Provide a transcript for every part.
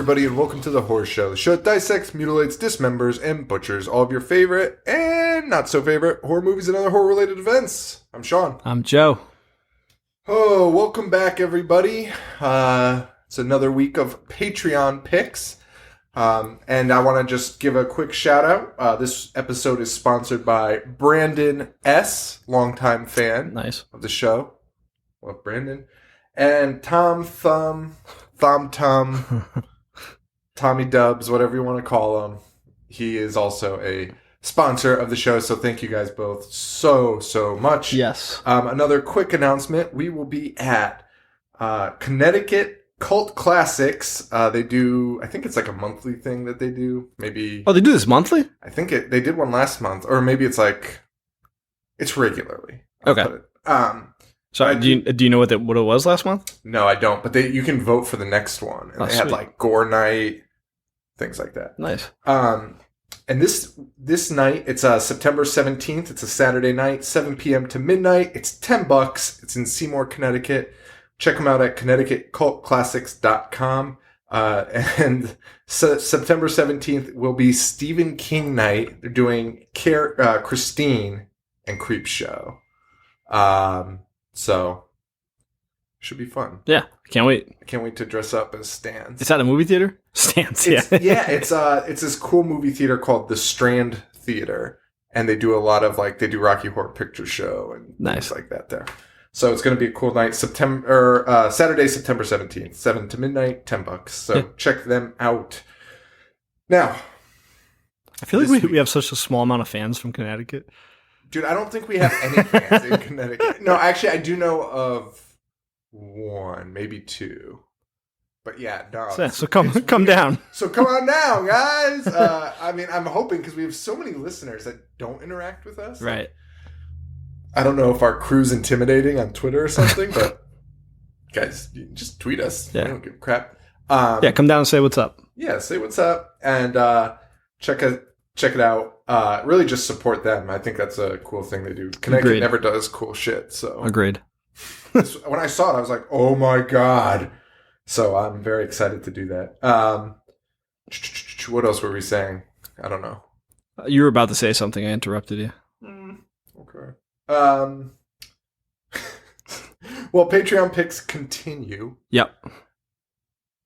everybody, and welcome to The Horror Show, the show that dissects, mutilates, dismembers, and butchers all of your favorite and not so favorite horror movies and other horror-related events. I'm Sean. I'm Joe. Oh, welcome back, everybody. It's another week of Patreon picks, and I want to just give a quick shout-out. This episode is sponsored by Brandon S., longtime fan of the show. Well, Brandon. And Tom Thumb, Tommy Dubs, whatever you want to call him. He is also a sponsor of the show, so thank you guys both so much. Yes. Another quick announcement. We will be at Connecticut Cult Classics. They do, I think it's like a monthly thing that they do. Maybe. Oh, they do this monthly? I think they did one last month, or maybe it's regularly. Okay. So do you know what it was last month? No, I don't. But you can vote for the next one, and they had like gore night, things like that. Nice. And this night, it's September 17th. It's a Saturday night, 7 p.m. to midnight. It's $10. It's in Seymour, Connecticut. Check them out at ConnecticutCultClassics.com. And September 17th will be Stephen King night. They're doing Christine and Creep Show. So, should be fun. Yeah, can't wait. I can't wait to dress up as Stans. Is that a movie theater? Stans, yeah. It's this cool movie theater called the Strand Theater, and they do a lot of they do Rocky Horror Picture Show and things like that there. So it's going to be a cool night. Saturday, September 17th, 7 to midnight, $10. So check them out. Now, I feel like we have such a small amount of fans from Connecticut. Dude, I don't think we have any fans in Connecticut. No, actually, I do know of one, maybe two. But yeah, no. So come down. So come on down, guys. I'm hoping, because we have so many listeners that don't interact with us. Right. I don't know if our crew's intimidating on Twitter or something, but guys, just tweet us. Yeah. We don't give a crap. Come down and say what's up. Yeah, say what's up, and check it out. Really just support them. I think that's a cool thing they do. Connecticut never does cool shit. So agreed. When I saw it, I was like, oh my God. So I'm very excited to do that. What else were we saying? I don't know. You were about to say something. I interrupted you. Okay. Well, Patreon picks continue. Yep.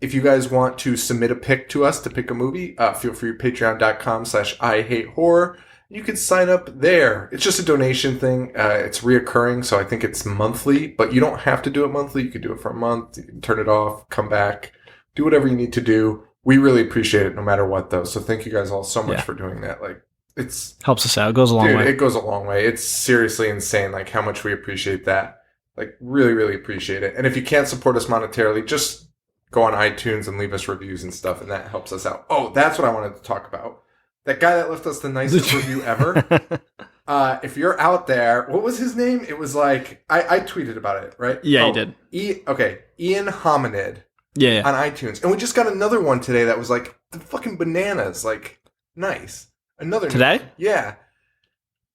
If you guys want to submit a pick to us to pick a movie, feel free, patreon.com/IHateHorror. You can sign up there. It's just a donation thing. It's reoccurring, so I think it's monthly, but you don't have to do it monthly. You can do it for a month. You can turn it off, come back, do whatever you need to do. We really appreciate it no matter what, though. So thank you guys all so much for doing that. It's helps us out. It goes a long way. It goes a long way. It's seriously insane, how much we appreciate that. Really, really appreciate it. And if you can't support us monetarily, just go on iTunes and leave us reviews and stuff, and that helps us out. Oh, that's what I wanted to talk about. That guy that left us the nicest review ever. If you're out there, what was his name? It was I tweeted about it, right? Yeah, you did. Ian Hominid. Yeah. On iTunes. And we just got another one today that was the fucking bananas. Nice. Another today? Yeah.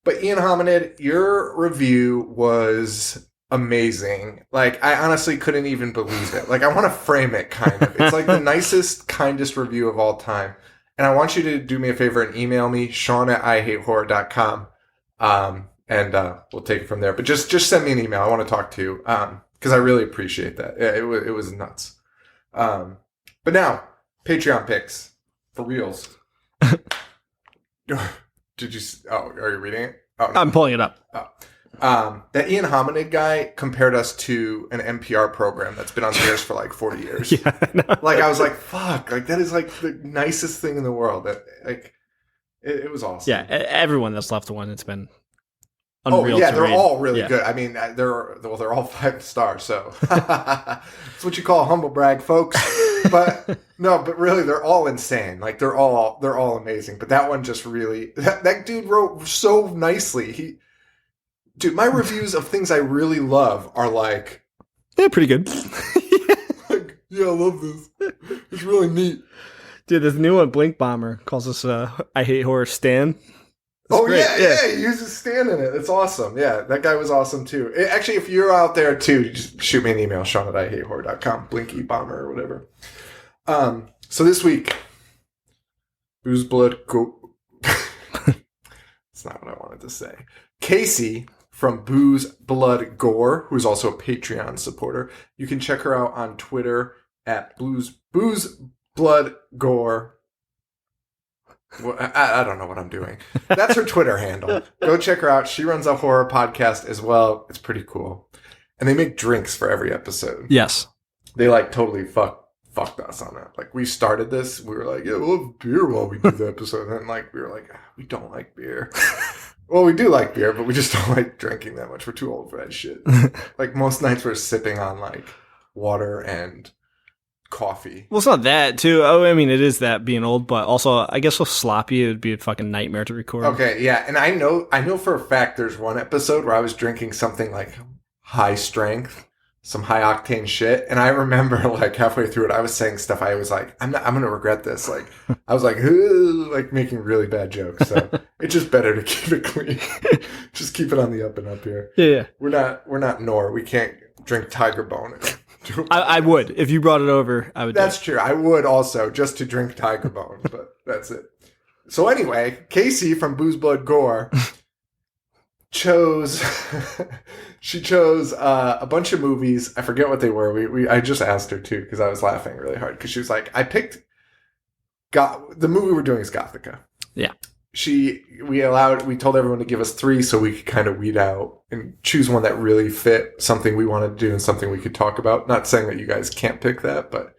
But Ian Hominid, your review was amazing. I honestly couldn't even believe it. I want to frame it, kind of. It's the nicest, kindest review of all time. And I want you to do me a favor and email me, Sean@IHateHorror.com. And we'll take it from there. But just send me an email. I want to talk to you. Because I really appreciate that. It was nuts. But now, Patreon picks. For reals. Did you... Oh, are you reading it? Oh, no. I'm pulling it up. Oh. That Ian Hominid guy compared us to an NPR program that's been on the air for 40 years. Yeah, I was like, fuck, that is the nicest thing in the world. That it was awesome. Yeah, everyone that's left one, it's been unreal. Oh yeah, they're read. all really good. I mean, they're all 5 stars. So that's what you call a humble brag, folks. But no, but really, they're all insane. They're all amazing. But that one just really, that dude wrote so nicely. Dude, my reviews of things I really love are yeah, pretty good. Yeah, I love this. It's really neat. Dude, this new one, Blink Bomber, calls us I Hate Horror Stan. That's great. Yeah, he uses Stan in it. It's awesome. Yeah, that guy was awesome too. Actually, if you're out there too, just shoot me an email, Sean@IHateHorror.com, Blinky Bomber or whatever. So this week, Booze Blood Go. That's not what I wanted to say. Casey from Booze Blood Gore, who's also a Patreon supporter. You can check her out on Twitter at Booze Blood Gore. Well, I don't know what I'm doing. That's her Twitter handle. Go check her out. She runs a horror podcast as well. It's pretty cool. And they make drinks for every episode. Yes. They like totally fucked us on that. Like we started this, we were like, yeah, we'll have beer while we do the episode. And then like we were like, we don't like beer. Well, we do like beer, but we just don't like drinking that much. We're too old for that shit. Like most nights we're sipping on like water and coffee. Well, it's not that too. Oh, I mean, it is that being old, but also I guess with sloppy, it would be a fucking nightmare to record. Okay, yeah, and I know for a fact there's one episode where I was drinking something like high strength, some high octane shit, and I remember like halfway through it, I was saying stuff. I was like, I'm gonna regret this. Like, I was like making really bad jokes. So it's just better to keep it clean. Just keep it on the up and up here. Yeah. We're not Nor. We can't drink Tiger Bone. I would. If you brought it over, I would. That's true. I would also, just to drink Tiger Bone, but that's it. So anyway, Casey from Booze Blood Gore chose a bunch of movies. I forget what they were. I just asked her too because I was laughing really hard because she was like, I picked the movie we're doing is Gothika. Yeah. We told everyone to give us 3 so we could kind of weed out and choose one that really fit something we wanted to do and something we could talk about. Not saying that you guys can't pick that, but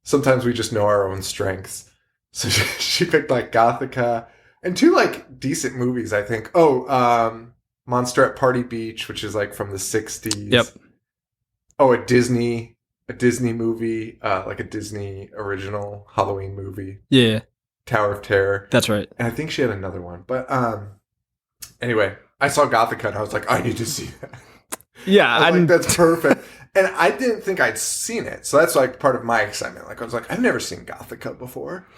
sometimes we just know our own strengths. So she picked like Gothika and 2 like decent movies, I think. Monster at Party Beach, which is like from the 60s. Yep. Oh, a Disney movie, like a Disney original Halloween movie. Yeah. Tower of Terror. That's right. And I think she had another one. But anyway, I saw Gothika and I was like, I need to see that. Yeah. I was like, that's perfect. And I didn't think I'd seen it. So that's like part of my excitement. Like I was like, I've never seen Gothika before.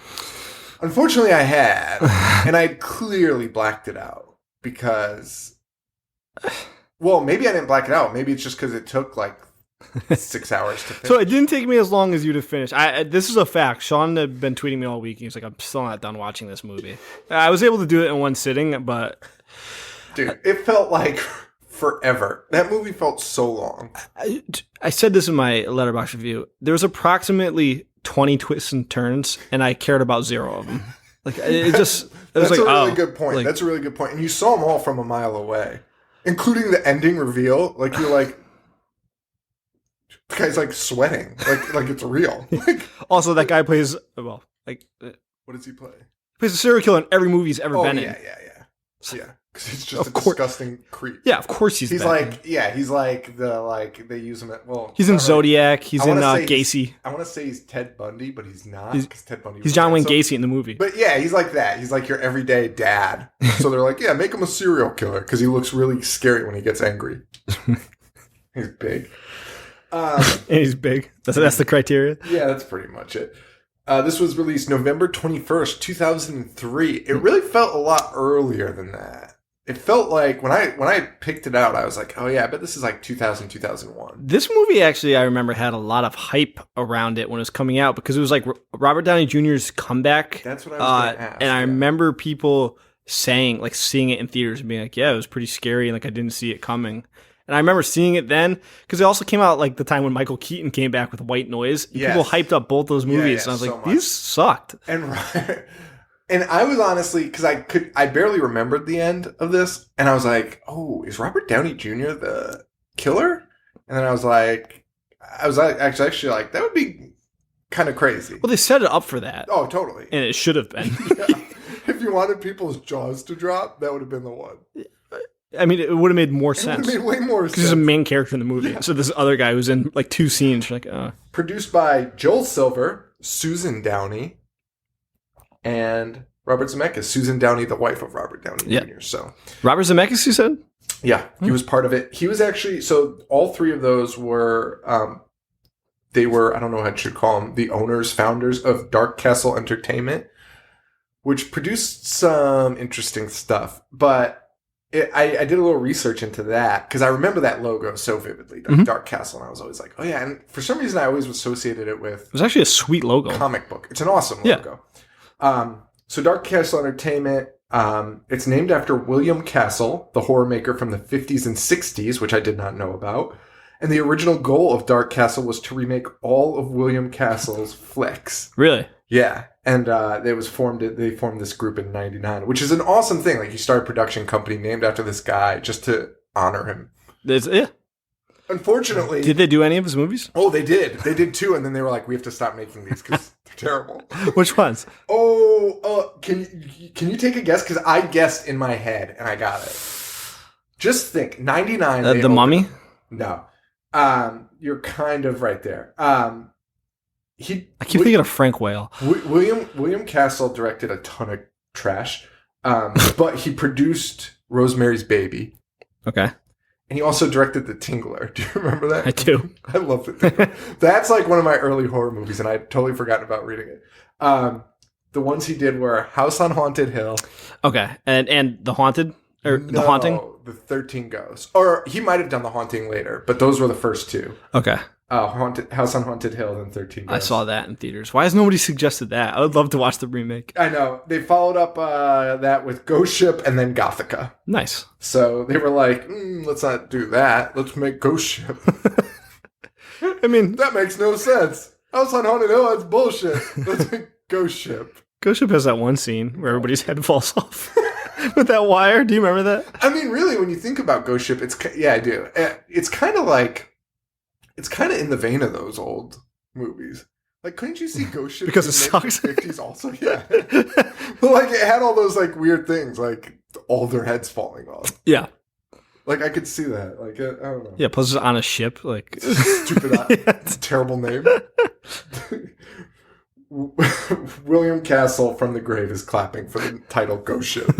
Unfortunately, I had. And I clearly blacked it out because... Well, maybe I didn't black it out. Maybe it's just because it took like 6 hours to finish. So it didn't take me as long as you to finish. This is a fact. Sean had been tweeting me all week. He was like, I'm still not done watching this movie. I was able to do it in one sitting, but... Dude, it felt like forever. That movie felt so long. I said this in my Letterboxd review. There was approximately 20 twists and turns, and I cared about 0 of them. Like, it just... That's like, a really good point. Like, That's a really good point. And you saw them all from a mile away. Including the ending reveal. Like, you're like... The guy's like sweating, like it's real. Like, also, that guy plays what does he play? Plays a serial killer in every movie he's ever been in. Yeah. Because he's just Of a course. disgusting creep. Yeah, of course he's like he's like they use him at he's in Zodiac. He's in Gacy. I want to say he's Ted Bundy, but he's not. Because Ted Bundy. He's John Wayne Gacy in the movie. But yeah, he's like that. He's like your everyday dad. So they're like, yeah, make him a serial killer because he looks really scary when he gets angry. He's big. And he's big. That's the criteria. Yeah, that's pretty much it. This was released November 21st, 2003. It really felt a lot earlier than that. It felt like when I picked it out, I was like, oh yeah, I bet this is like 2000, 2001. This movie actually, I remember, had a lot of hype around it when it was coming out because it was like Robert Downey Jr.'s comeback. That's what I was going to ask. And I remember people saying, like, seeing it in theaters and being like, yeah, it was pretty scary and like I didn't see it coming. And I remember seeing it then because it also came out like the time when Michael Keaton came back with White Noise. Yes. People hyped up both those movies. And I was like, these sucked. And I was honestly, because I barely remembered the end of this. And I was like, oh, is Robert Downey Jr. the killer? And then I was actually like, that would be kind of crazy. Well, they set it up for that. Oh, totally. And it should have been. Yeah. If you wanted people's jaws to drop, that would have been the one. I mean, it would have made more sense. It would have made way more sense. Because he's a main character in the movie. Yeah. So this other guy who's in like 2 scenes, you're like, Produced by Joel Silver, Susan Downey, and Robert Zemeckis. Susan Downey, the wife of Robert Downey Jr. So Robert Zemeckis, you said? Yeah, he was part of it. He was actually, so all 3 of those were, they were, I don't know what I should call them, the founders of Dark Castle Entertainment, which produced some interesting stuff. But I did a little research into that because I remember that logo so vividly, Dark Castle, and I was always like, oh yeah. And for some reason, I always associated it with It was actually a sweet logo. comic book. It's an awesome logo. So Dark Castle Entertainment, it's named after William Castle, the horror maker from the 50s and 60s, which I did not know about. And the original goal of Dark Castle was to remake all of William Castle's flicks. Really? Yeah. And they formed this group in 99, which is an awesome thing. Like, you start a production company named after this guy just to honor him. Yeah. Unfortunately... Did they do any of his movies? Oh, they did. They did too, and then they were like, we have to stop making these because they're terrible. Which ones? Can you take a guess? Because I guessed in my head, and I got it. Just think, 99... The Mummy? No. You're kind of right there. I keep thinking of Frank Whale. William Castle directed a ton of trash, but he produced Rosemary's Baby. Okay. And he also directed The Tingler. Do you remember that? I do. I love The Tingler. That's like one of my early horror movies, and I'd totally forgotten about reading it. The ones he did were House on Haunted Hill. Okay. And The Haunted? Or The Haunting? The 13 Ghosts. Or he might have done The Haunting later, but those were the first two. Okay. House on Haunted Hill and 13 Ghosts. I saw that in theaters. Why has nobody suggested that? I would love to watch the remake. I know. They followed up that with Ghost Ship and then Gothika. Nice. So they were like, let's not do that. Let's make Ghost Ship. I mean... That makes no sense. House on Haunted Hill, that's bullshit. Let's make Ghost Ship. Ghost Ship has that one scene where everybody's head falls off. With that wire. Do you remember that? I mean, really, when you think about Ghost Ship, I do. It's kind of like... It's kind of in the vein of those old movies. Like, couldn't you see Ghost Ship because it sucks? In the 50s also? Yeah. But, like, it had all those, like, weird things, like all their heads falling off. Yeah. Like, I could see that. Like, I don't know. Yeah, plus it's on a ship. Like, stupid, terrible name. William Castle from the grave is clapping for the title Ghost Ship.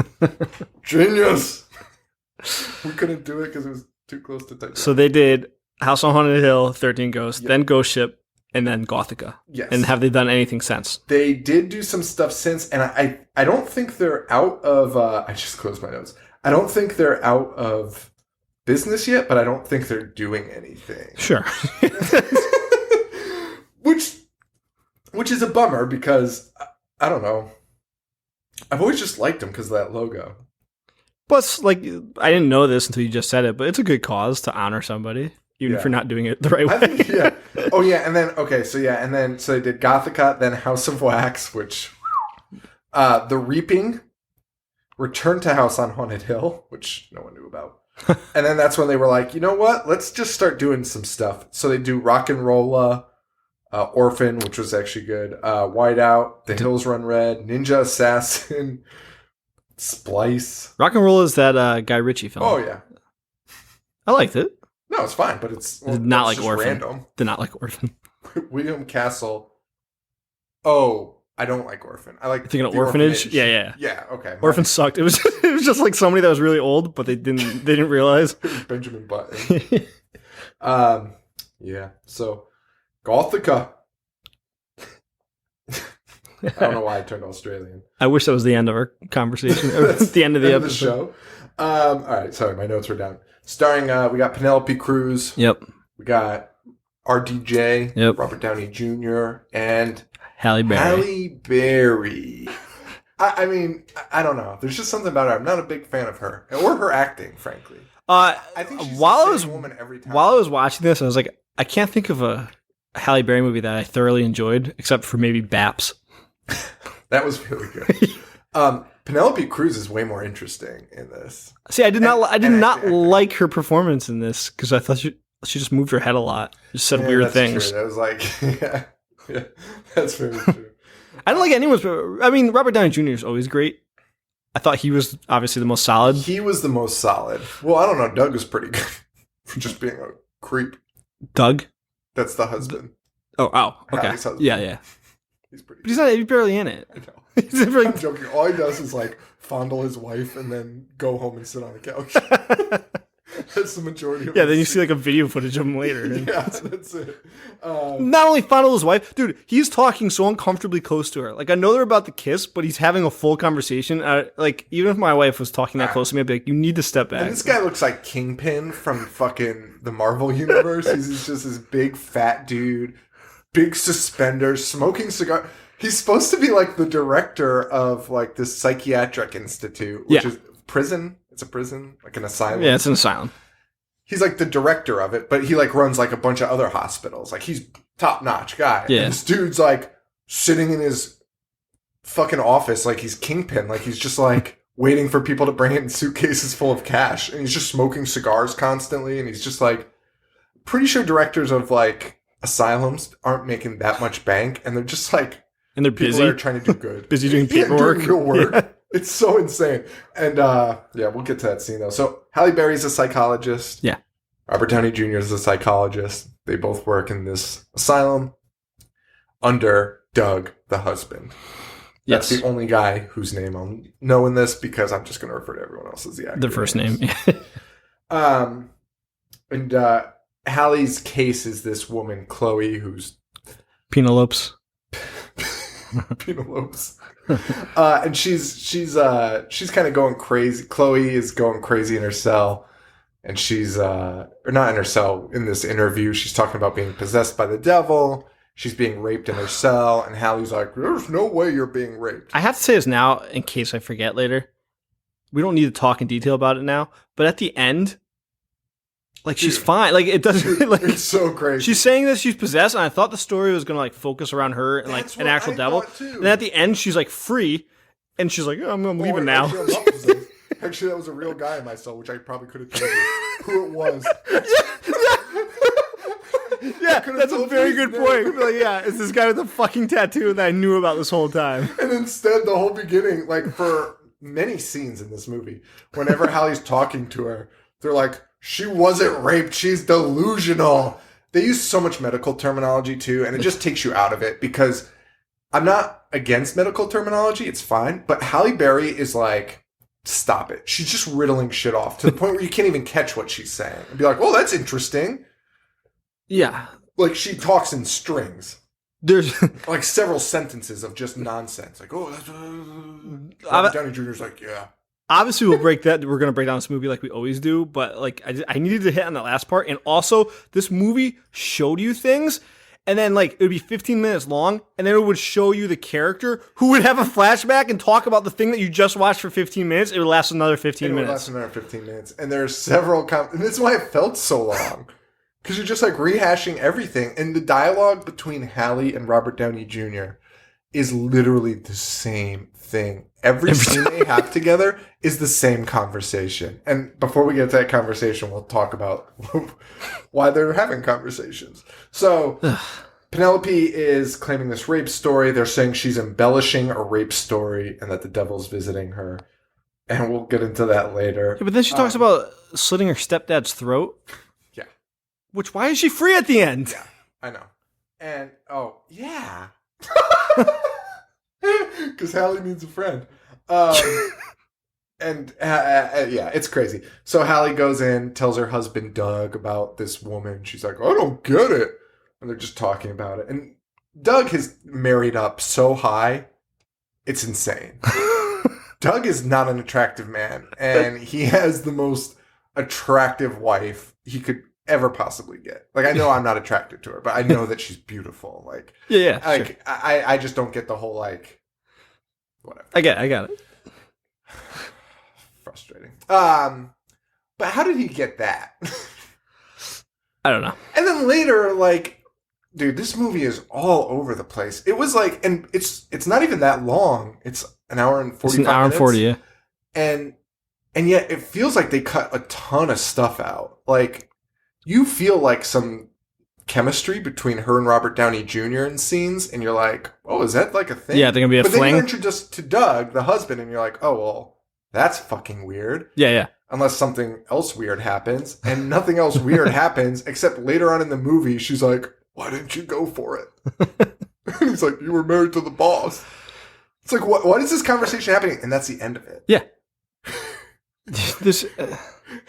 Genius! We couldn't do it because it was too close to Titanic. So they did House on Haunted Hill, 13 Ghosts, then Ghost Ship, and then Gothika. Yes. And have they done anything since? They did do some stuff since, and I don't think they're out of... I just closed my notes. I don't think they're out of business yet, but I don't think they're doing anything. Sure. Which is a bummer because, I don't know. I've always just liked them because of that logo. Plus, like, I didn't know this until you just said it, but it's a good cause to honor somebody. Even if you're not doing it the right way. I think, yeah. Oh, yeah. And then, so they did Gothika, then House of Wax, which, The Reaping, Return to House on Haunted Hill, which no one knew about. And then that's when they were like, you know what? Let's just start doing some stuff. So they do Rock and Rolla, Orphan, which was actually good, Whiteout, The Hills Run Red, Ninja Assassin, Splice. Rock and Roll is that Guy Ritchie film. Oh, yeah. I liked it. No, it's fine, but it's not like Orphan. Random. Did not like Orphan. William Castle. Oh, I don't like Orphan. I like thinking of Orphanage. Yeah. Yeah, okay. Orphan sucked. It was just like somebody that was really old, but they didn't realize. Benjamin Button. Yeah. So, Gothika. I don't know why I turned Australian. I wish that was the end of our conversation. The end of the episode. Show. All right. Sorry, my notes were down. Starring, we got Penelope Cruz. Yep. We got RDJ. Yep. Robert Downey Jr. and Halle Berry. Halle Berry. I mean, I don't know. There's just something about her. I'm not a big fan of her or her acting, frankly. I think she's the same woman every time. While I was watching this, I was like, I can't think of a Halle Berry movie that I thoroughly enjoyed, except for maybe Baps. That was really good. Penelope Cruz is way more interesting in this. See, I did not like her performance in this because I thought she just moved her head a lot. Just said weird things. True. That was like, yeah, that's very true. I don't like anyone's. I mean, Robert Downey Jr. is always great. I thought he was obviously the most solid. He was the most solid. Well, I don't know. Doug was pretty good for just being a creep. Doug? That's the husband. Oh, okay. Yeah. He's pretty. But he's barely in it. I know. I'm joking. All he does is like fondle his wife and then go home and sit on the couch. That's the majority of Yeah, then you see like a video footage of him later. And yeah, that's it. not only fondle his wife, dude, he's talking so uncomfortably close to her. Like, I know they're about to kiss, but he's having a full conversation. Like, even if my wife was talking that close to me, I'd be like, you need to step back. And this guy looks like Kingpin from fucking the Marvel universe. He's just this big fat dude, big suspenders, smoking cigar. He's supposed to be like the director of like this psychiatric institute, which is prison. It's a prison, like an asylum. Yeah, it's an asylum. He's like the director of it, but he like runs like a bunch of other hospitals. Like he's top notch guy. Yeah. And this dude's like sitting in his fucking office like he's Kingpin. Like he's just like waiting for people to bring in suitcases full of cash. And he's just smoking cigars constantly. And he's just like, pretty sure directors of like asylums aren't making that much bank. And they're just like, and they're people busy. are trying to do good. Busy doing paperwork. Doing real work. Yeah. It's so insane. And yeah, we'll get to that scene though. So Halle Berry's a psychologist. Yeah. Robert Downey Jr. is a psychologist. They both work in this asylum under Doug, the husband. That's the only guy whose name I'll know in this because I'm just going to refer to everyone else as the actor. The first name. And Halle's case is this woman, Chloe, who's Penelopes. Penelopes. And she's kind of going crazy. Chloe is going crazy in her cell. And she's, or not in her cell, in this interview, she's talking about being possessed by the devil. She's being raped in her cell. And Halle's like, there's no way you're being raped. I have to say this now, in case I forget later. We don't need to talk in detail about it now. But at the end, like, she's fine. Like, it doesn't, like, it's so crazy. She's saying that she's possessed. And I thought the story was going to, like, focus around her and, like, an actual devil. And at the end, she's, like, free. And she's like, oh, I'm leaving now. Actually, I'm not possessed. Actually, that was a real guy in my cell, which I probably could have told you who it was. Yeah, that's a very good point. Like, yeah, it's this guy with a fucking tattoo that I knew about this whole time. And instead, the whole beginning, like for many scenes in this movie, whenever Halle's talking to her, they're like, she wasn't raped, she's delusional. They use so much medical terminology too, and it just takes you out of it because I'm not against medical terminology, it's fine, but Halle Berry is like, stop it. She's just riddling shit off to the point where you can't even catch what she's saying. And be like, oh, that's interesting. Yeah. Like, she talks in strings. There's like several sentences of just nonsense. Like, oh, that's... Robert Downey Jr.'s like, yeah. Obviously, we're going to break down this movie like we always do, but like I needed to hit on that last part. And also, this movie showed you things, and then like it would be 15 minutes long, and then it would show you the character who would have a flashback and talk about the thing that you just watched for 15 minutes. It would last another 15 minutes. It would last another 15 minutes. And there are several... and this is why it felt so long. Because you're just like rehashing everything. And the dialogue between Halle and Robert Downey Jr. is literally the same thing. Every scene they have together is the same conversation. And before we get to that conversation, we'll talk about why they're having conversations. So Penelope is claiming this rape story. They're saying she's embellishing a rape story and that the devil's visiting her. And we'll get into that later. Yeah, but then she talks about slitting her stepdad's throat. Yeah. Which, why is she free at the end? Yeah, I know. And, oh, yeah. Because Halle needs a friend. And, yeah, it's crazy. So Halle goes in, tells her husband Doug about this woman. She's like, I don't get it. And they're just talking about it. And Doug has married up so high, it's insane. Doug is not an attractive man. And he has the most attractive wife he could ever possibly get. Like, I know I'm not attracted to her, but I know that she's beautiful. Like, yeah, like sure. I just don't get the whole, like, whatever. I got it. Frustrating. But how did he get that? I don't know. And then later, like, dude, this movie is all over the place. It was like, and it's not even that long. It's an hour and 45 minutes. It's an hour and 40, yeah. And yet it feels like they cut a ton of stuff out. Like, you feel like some chemistry between her and Robert Downey Jr. in scenes, and you're like, oh, is that like a thing? Yeah, they're gonna be a fling. But then you're introduced to Doug, the husband, and you're like, oh, well, that's fucking weird. Yeah. Unless something else weird happens, and nothing else weird happens, except later on in the movie, she's like, why didn't you go for it? And he's like, you were married to the boss. It's like, what is this conversation happening? And that's the end of it. Yeah.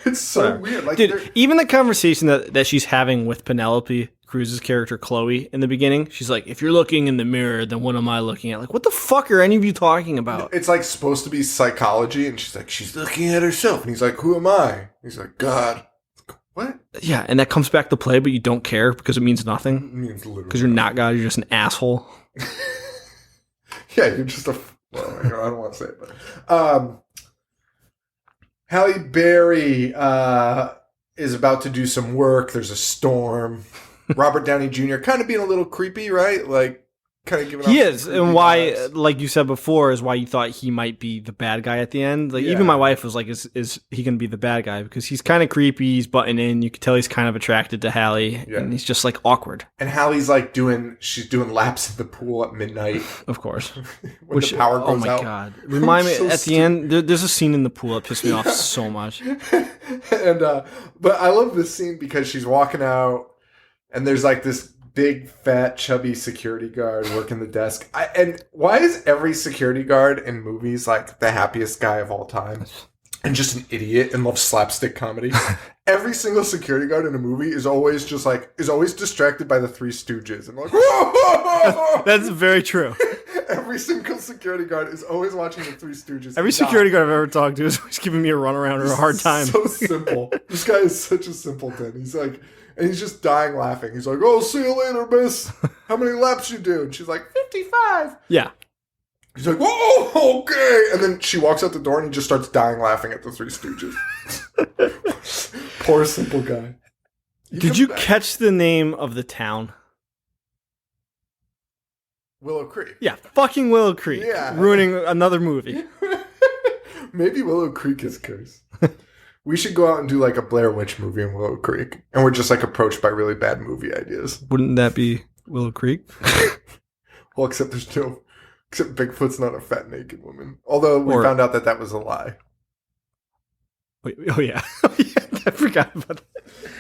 It's so weird. Like, dude, even the conversation that she's having with Penelope Cruz's character Chloe in the beginning, she's like, if you're looking in the mirror, then what am I looking at? Like, what the fuck are any of you talking about? it's like supposed to be psychology, and she's like, she's looking at herself, and he's like, who am I? He's like, God. What? Yeah, and that comes back to play, but you don't care because it means nothing. It means literally because you're not God, you're just an asshole. Yeah, you're just a. Well, I don't want to say it, but Halle Berry is about to do some work. There's a storm. Robert Downey Jr. kind of being a little creepy, right? Like, kind of giving. He is, and why, like you said before, is why you thought he might be the bad guy at the end. Like, even my wife was like, "Is he going to be the bad guy?" Because he's kind of creepy. He's butting in. You can tell he's kind of attracted to Halle, and he's just like awkward. And Halle's like she's doing laps in the pool at midnight. Of course, when the power goes out. Oh my god! Remind me at the end. There's a scene in the pool that pissed me off so much. And but I love this scene because she's walking out, and there's like this big, fat, chubby security guard working the desk. And why is every security guard in movies like the happiest guy of all time and just an idiot and loves slapstick comedy? Every single security guard in a movie is always distracted by the Three Stooges. And like, whoa! That's very true. Every single security guard is always watching the Three Stooges. Every security guard I've ever talked to is always giving me a runaround or a hard time. So simple. This guy is such a simpleton. He's like, and he's just dying laughing. He's like, oh, see you later, miss. How many laps you do? And she's like, 55. Yeah. He's like, whoa, okay. And then she walks out the door and he just starts dying laughing at the Three Stooges. Poor simple guy. Did you catch the name of the town? Willow Creek. Yeah, fucking Willow Creek. Yeah. Ruining another movie. Maybe Willow Creek is cursed. We should go out and do like a Blair Witch movie in Willow Creek. And we're just like approached by really bad movie ideas. Wouldn't that be Willow Creek? Well, except Bigfoot's not a fat naked woman. Although we found out that was a lie. Wait, oh yeah. I forgot about that.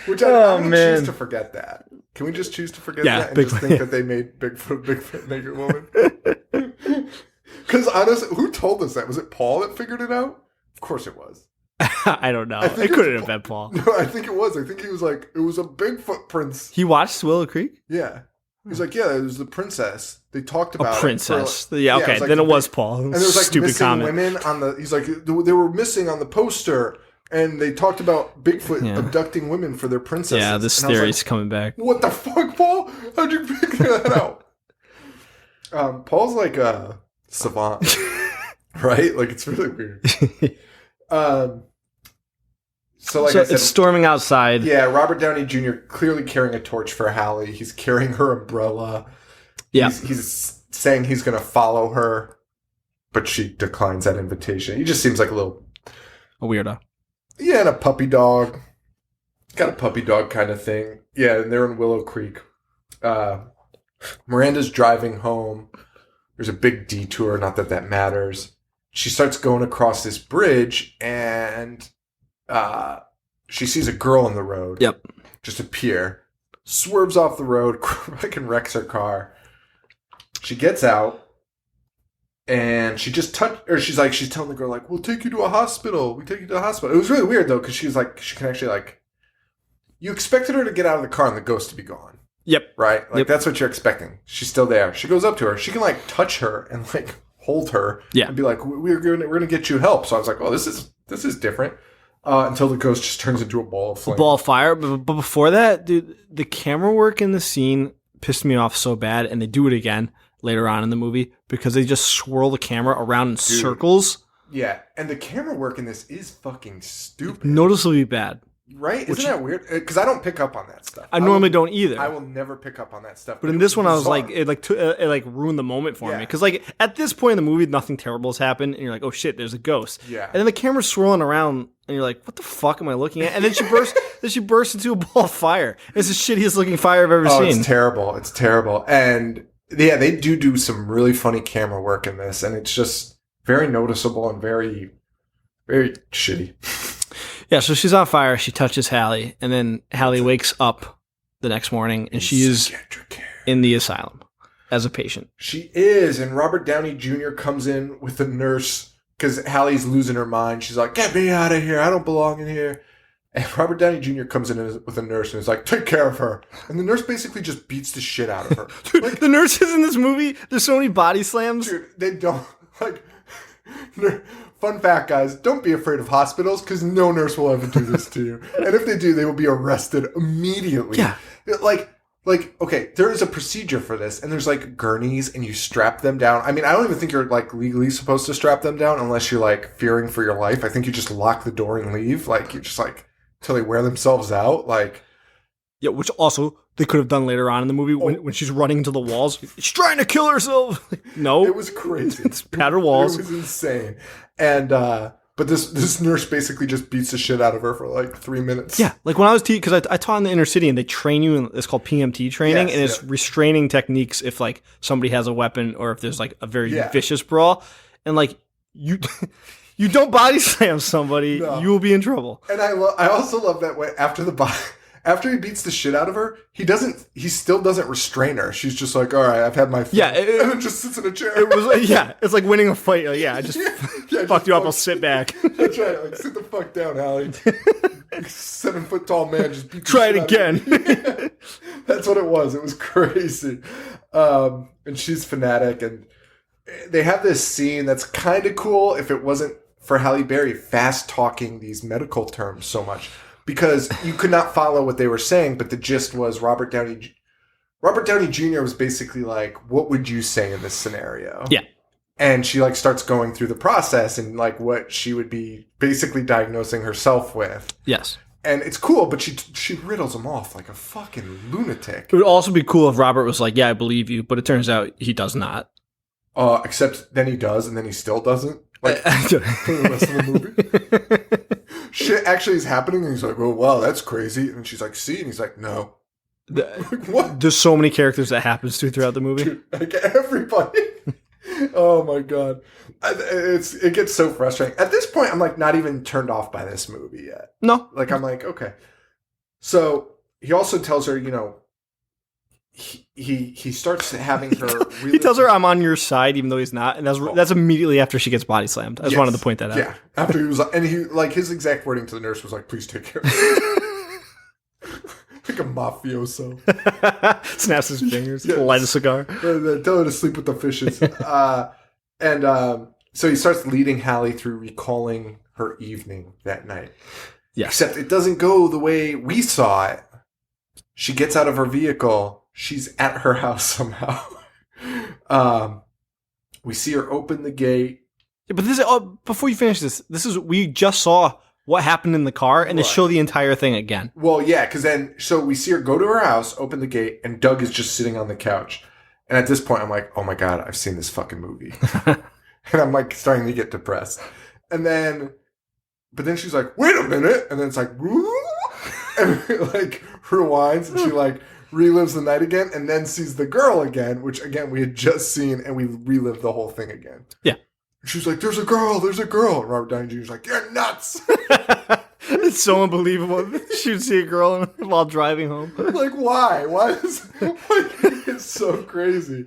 Which I'm going to choose to forget that. Can we just choose to forget that and just think that they made Bigfoot a big fat naked woman? Because honestly, who told us that? Was it Paul that figured it out? Of course it was. I don't know. It couldn't have been Paul. No, I think it was. I think he was like, it was a Bigfoot prince. He watched Willow Creek? Yeah. He's like, yeah, it was the princess. They talked about a princess. It. Yeah, okay. It like then it was Paul. And there was like stupid missing comment. Women on the. He's like, they were missing on the poster, and they talked about Bigfoot abducting women for their princesses. Yeah, this theory's like, coming back. What the fuck, Paul? How'd you figure that out? Paul's like a savant, right? Like it's really weird. So I said, it's storming outside. Yeah, Robert Downey Jr. clearly carrying a torch for Halle. He's carrying her umbrella. Yeah. He's saying he's going to follow her, but she declines that invitation. He just seems like a weirdo. Yeah, and a puppy dog. Got a puppy dog kind of thing. Yeah, and they're in Willow Creek. Miranda's driving home. There's a big detour, not that that matters. She starts going across this bridge, and she sees a girl in the road. Yep. Just appear. Swerves off the road, fucking wrecks her car. She gets out, and she just she's telling the girl, like, we'll take you to a hospital. We take you to a hospital. It was really weird, though, because she's like, she can actually, like, you expected her to get out of the car and the ghost to be gone. Yep. Right? Like, that's what you're expecting. She's still there. She goes up to her. She can, like, touch her and, like, hold her. Yeah. And be like, we're gonna get you help. So I was like, oh, this is different. Until the ghost just turns into a ball of flame. A ball of fire. But before that, dude, the camera work in the scene pissed me off so bad, and they do it again later on in the movie because they just swirl the camera around in circles. Yeah, and the camera work in this is fucking stupid. Noticeably bad. Right? Isn't that weird? Because I don't pick up on that stuff. I normally don't either. I will never pick up on that stuff. But in this one, I was like, it ruined the moment for me. Because like at this point in the movie, nothing terrible has happened, and you're like, oh shit, there's a ghost. Yeah. And then the camera's swirling around, and you're like, what the fuck am I looking at? And then she bursts into a ball of fire. It's the shittiest looking fire I've ever seen. It's terrible. It's terrible. And yeah, they do some really funny camera work in this, and it's just very noticeable and very, very shitty. Yeah, so she's on fire. She touches Halle, and then Halle wakes up the next morning, and she is in the asylum as a patient. She is, and Robert Downey Jr. comes in with the nurse because Halle's losing her mind. She's like, get me out of here. I don't belong in here. And Robert Downey Jr. comes in with a nurse and is like, take care of her. And the nurse basically just beats the shit out of her. Dude, Like, the nurses in this movie, there's so many body slams. dude, they don't, like, fun fact, guys, don't be afraid of hospitals because no nurse will ever do this to you. And if they do, they will be arrested immediately. Yeah. Like, okay, there is a procedure for this, and there's like gurneys, and you strap them down. I mean, I don't even think you're like legally supposed to strap them down unless you're like fearing for your life. I think you just lock the door and leave. Like, you just like, till they wear themselves out. Like, Yeah, which also they could have done later on in the movie when she's running into the walls. She's trying to kill herself. Like, no. it was crazy. It's pattern walls. It was insane. And, but this nurse basically just beats the shit out of her for like 3 minutes. Yeah, like when I was because I taught in the inner city and they train you in it's called PMT training, Yes, and it's yeah. restraining techniques if like somebody has a weapon or if there's like a very Yeah. vicious brawl, and like you you don't body slam somebody, No. you will be in trouble. And I also love that way after he beats the shit out of her, he still doesn't restrain her. She's just like, all right, I've had my fun. Yeah, and then just sits in a chair. It was like, yeah, it's like winning a fight. Like, yeah, I just Yeah, fucked you up. I'll sit back. That's right. Like, sit the fuck down, Allie. 7 foot tall man just beat the Try shit it out of me. again. That's what it was. It was crazy. And she's fanatic, and they have this scene that's kind of cool if it wasn't for Halle Berry fast talking these medical terms so much, because you could not follow what they were saying, but the gist was Robert Downey Jr. was basically like, what would you say in this scenario? Yeah. And she like starts going through the process and like what she would be basically diagnosing herself with. Yes. And it's cool, but she riddles him off like a fucking lunatic. It would also be cool if Robert was like, yeah, I believe you, but it turns out he does not. Except then he does, and then he still doesn't. Like for the rest of the movie. Shit actually is happening, and he's like, oh, wow, that's crazy. And she's like, see? And he's like, no. Like, what? There's so many characters that happens to throughout the movie. Dude, like everybody. Oh my god. It gets so frustrating. At this point, I'm like not even turned off by this movie yet. No. Like, I'm like, okay. So he also tells her, you know, he starts having her really... He tells her I'm on your side even though he's not, and that's immediately after she gets body slammed. I just wanted to point that out. Yeah. After he was like, and he like his exact wording to the nurse was like, please take care of her. Like a mafioso. Snaps his fingers, Yes. light a cigar. Tell her to sleep with the fishes. So he starts leading Hallie through recalling her evening that night. Yes. Except it doesn't go the way we saw it. She gets out of her vehicle. She's at her house somehow. We see her open the gate. Yeah, but this is, before you finish this we just saw what happened in the car, and they Right. show the entire thing again. Well, yeah, because then, so we see her go to her house, open the gate, and Doug is just sitting on the couch. And at this point, I'm like, oh my God, I've seen this fucking movie. And I'm like starting to get depressed. But then she's like, wait a minute. And then it's like, woo! And it like rewinds, and she like relives the night again, and then sees the girl again, which again, we had just seen, and we relived the whole thing again. Yeah. She's like, there's a girl. And Robert Downey Jr.'s like, you're nuts. It's so unbelievable. She would see a girl while driving home. Like, why? Why is like, it's so crazy.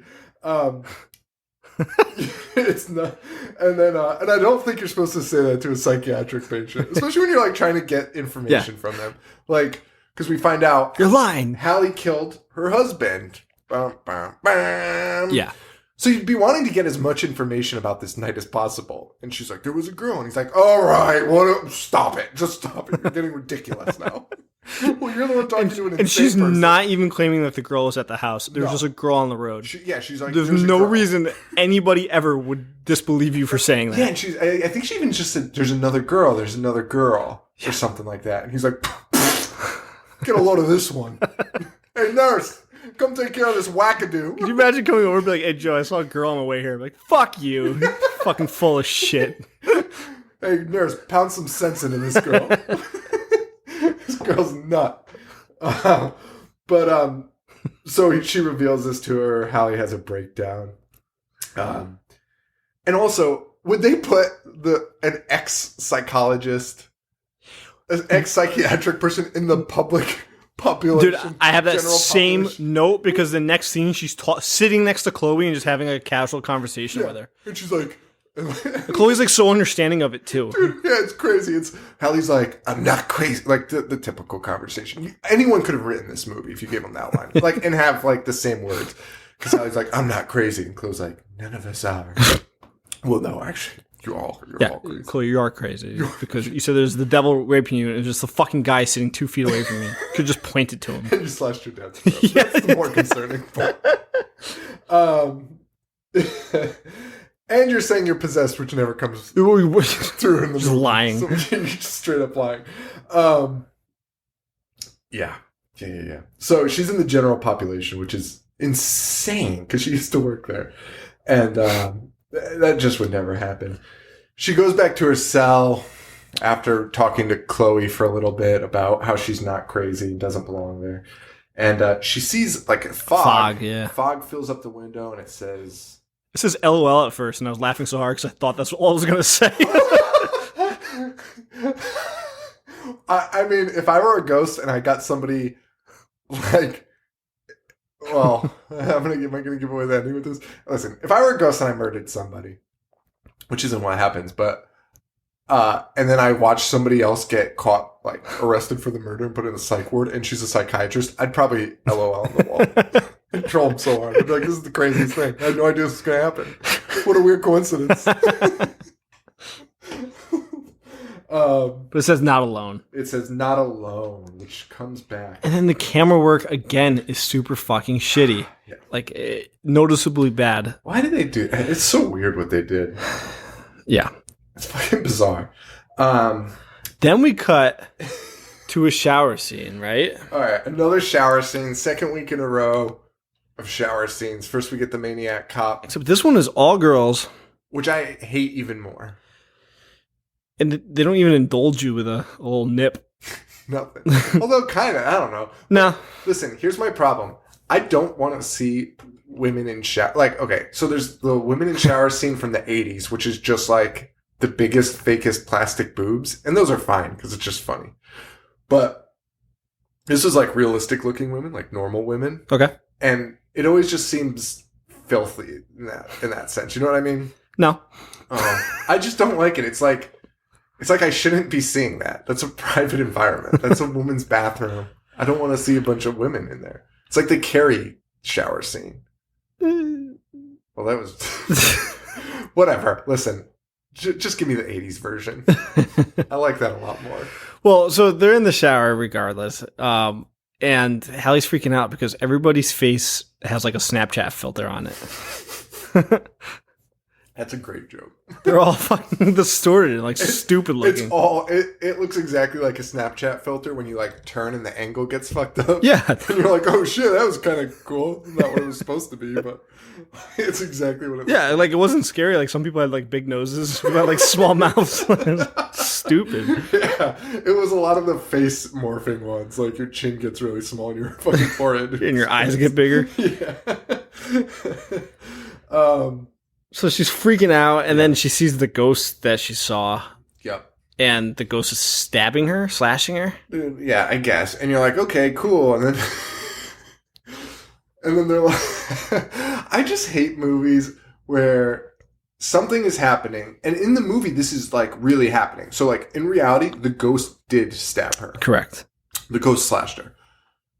It's not, and I don't think you're supposed to say that to a psychiatric patient, especially when you're like trying to get information from them. Like, because we find out You're lying. Hallie killed her husband. Bum, bum, bum. Yeah. So you'd be wanting to get as much information about this night as possible. And she's like, there was a girl. And he's like, all right, stop it. Just stop it. You're getting ridiculous now. Well, you're the one talking to an insane And she's person. not even claiming that the girl was at the house. There's just a girl on the road. She's like, There's no reason anybody ever would disbelieve you for saying that. Yeah, and I think she even just said, there's another girl, or something like that. And he's like, get a load of this one. Hey, nurse, come take care of this wackadoo. Can you imagine coming over and be like, hey, Joe, I saw a girl on my way here. I'm like, fuck you. You're fucking full of shit. Hey, nurse, pound some sense into this girl. This girl's nut. So she reveals this to her. Hallie has a breakdown. And also, would they put an ex-psychologist, an ex-psychiatric person in the public population? Dude, I have that general same population? note because the next scene she's sitting next to Chloe and just having a casual conversation with her. And she's like, Chloe's like so understanding of it too. Dude, yeah, it's crazy. It's Halle's like, I'm not crazy. Like the typical conversation. Anyone could have written this movie if you gave them that line. Like, and have like the same words. Because Halle's like, I'm not crazy. And Chloe's like, none of us are. Well, no, actually, you're all crazy. Chloe, you are crazy. Because you said there's the devil raping you and it's just the fucking guy sitting 2 feet away from you. You could just point it to him. And you slashed your dad's throat. Yeah. That's the more concerning part. And you're saying you're possessed, which never comes through in the just movie. Lying. So you're just straight up lying. Yeah. So she's in the general population, which is insane because she used to work there. And that just would never happen. She goes back to her cell after talking to Chloe for a little bit about how she's not crazy and doesn't belong there. And she sees like a fog. Fog fills up the window and it says... It says LOL at first, and I was laughing so hard because I thought that's all I was going to say. I mean, if I were a ghost and I got somebody like... Well, am I going to give away the ending with this? Listen, if I were a ghost and I murdered somebody, which isn't what happens, but... and then I watched somebody else get caught, like, arrested for the murder and put in a psych ward, and she's a psychiatrist, I'd probably LOL on the wall. I'd troll him so hard. I'd be like, this is the craziest thing. I had no idea this was going to happen. What a weird coincidence. But it says not alone. It says not alone, which comes back. And then the camera work, again, is super fucking shitty. Yeah. Like, noticeably bad. Why did they do that? It's so weird what they did. Yeah. It's fucking bizarre. Then we cut to a shower scene, right? All right, another shower scene. Second week in a row of shower scenes. First we get the maniac cop. Except this one is all girls. Which I hate even more. And they don't even indulge you with a little nip. Nothing. Although kind of, I don't know. No. Listen, here's my problem. I don't want to see women in shower. Like, okay, so there's the women in shower scene from the 80s, which is just like the biggest, fakest plastic boobs. And those are fine because it's just funny. But this is like realistic looking women, like normal women. Okay. And it always just seems filthy in that sense. You know what I mean? No. I just don't like it. It's like I shouldn't be seeing that. That's a private environment. That's a woman's bathroom. I don't want to see a bunch of women in there. It's like the Carrie shower scene. Well, that was... Whatever. Listen. Just give me the 80s version. I like that a lot more. Well, so they're in the shower regardless. And Hallie's freaking out because everybody's face has like a Snapchat filter on it. That's a great joke. They're all fucking distorted and like stupid looking. It looks exactly like a Snapchat filter when you like turn and the angle gets fucked up. Yeah. And you're like, oh shit, that was kind of cool. Not what it was supposed to be, but it's exactly what it was. Yeah, like it wasn't scary. Like some people had like big noses, we had like small mouths. Stupid. Yeah, it was a lot of the face morphing ones. Like your chin gets really small and your fucking forehead. And your eyes get bigger. Yeah. So she's freaking out, and then she sees the ghost that she saw. Yep. And the ghost is stabbing her, slashing her. Yeah, I guess. And you're like, okay, cool. And then, they're like, I just hate movies where something is happening, and in the movie, this is like really happening. So, like in reality, the ghost did stab her. Correct. The ghost slashed her.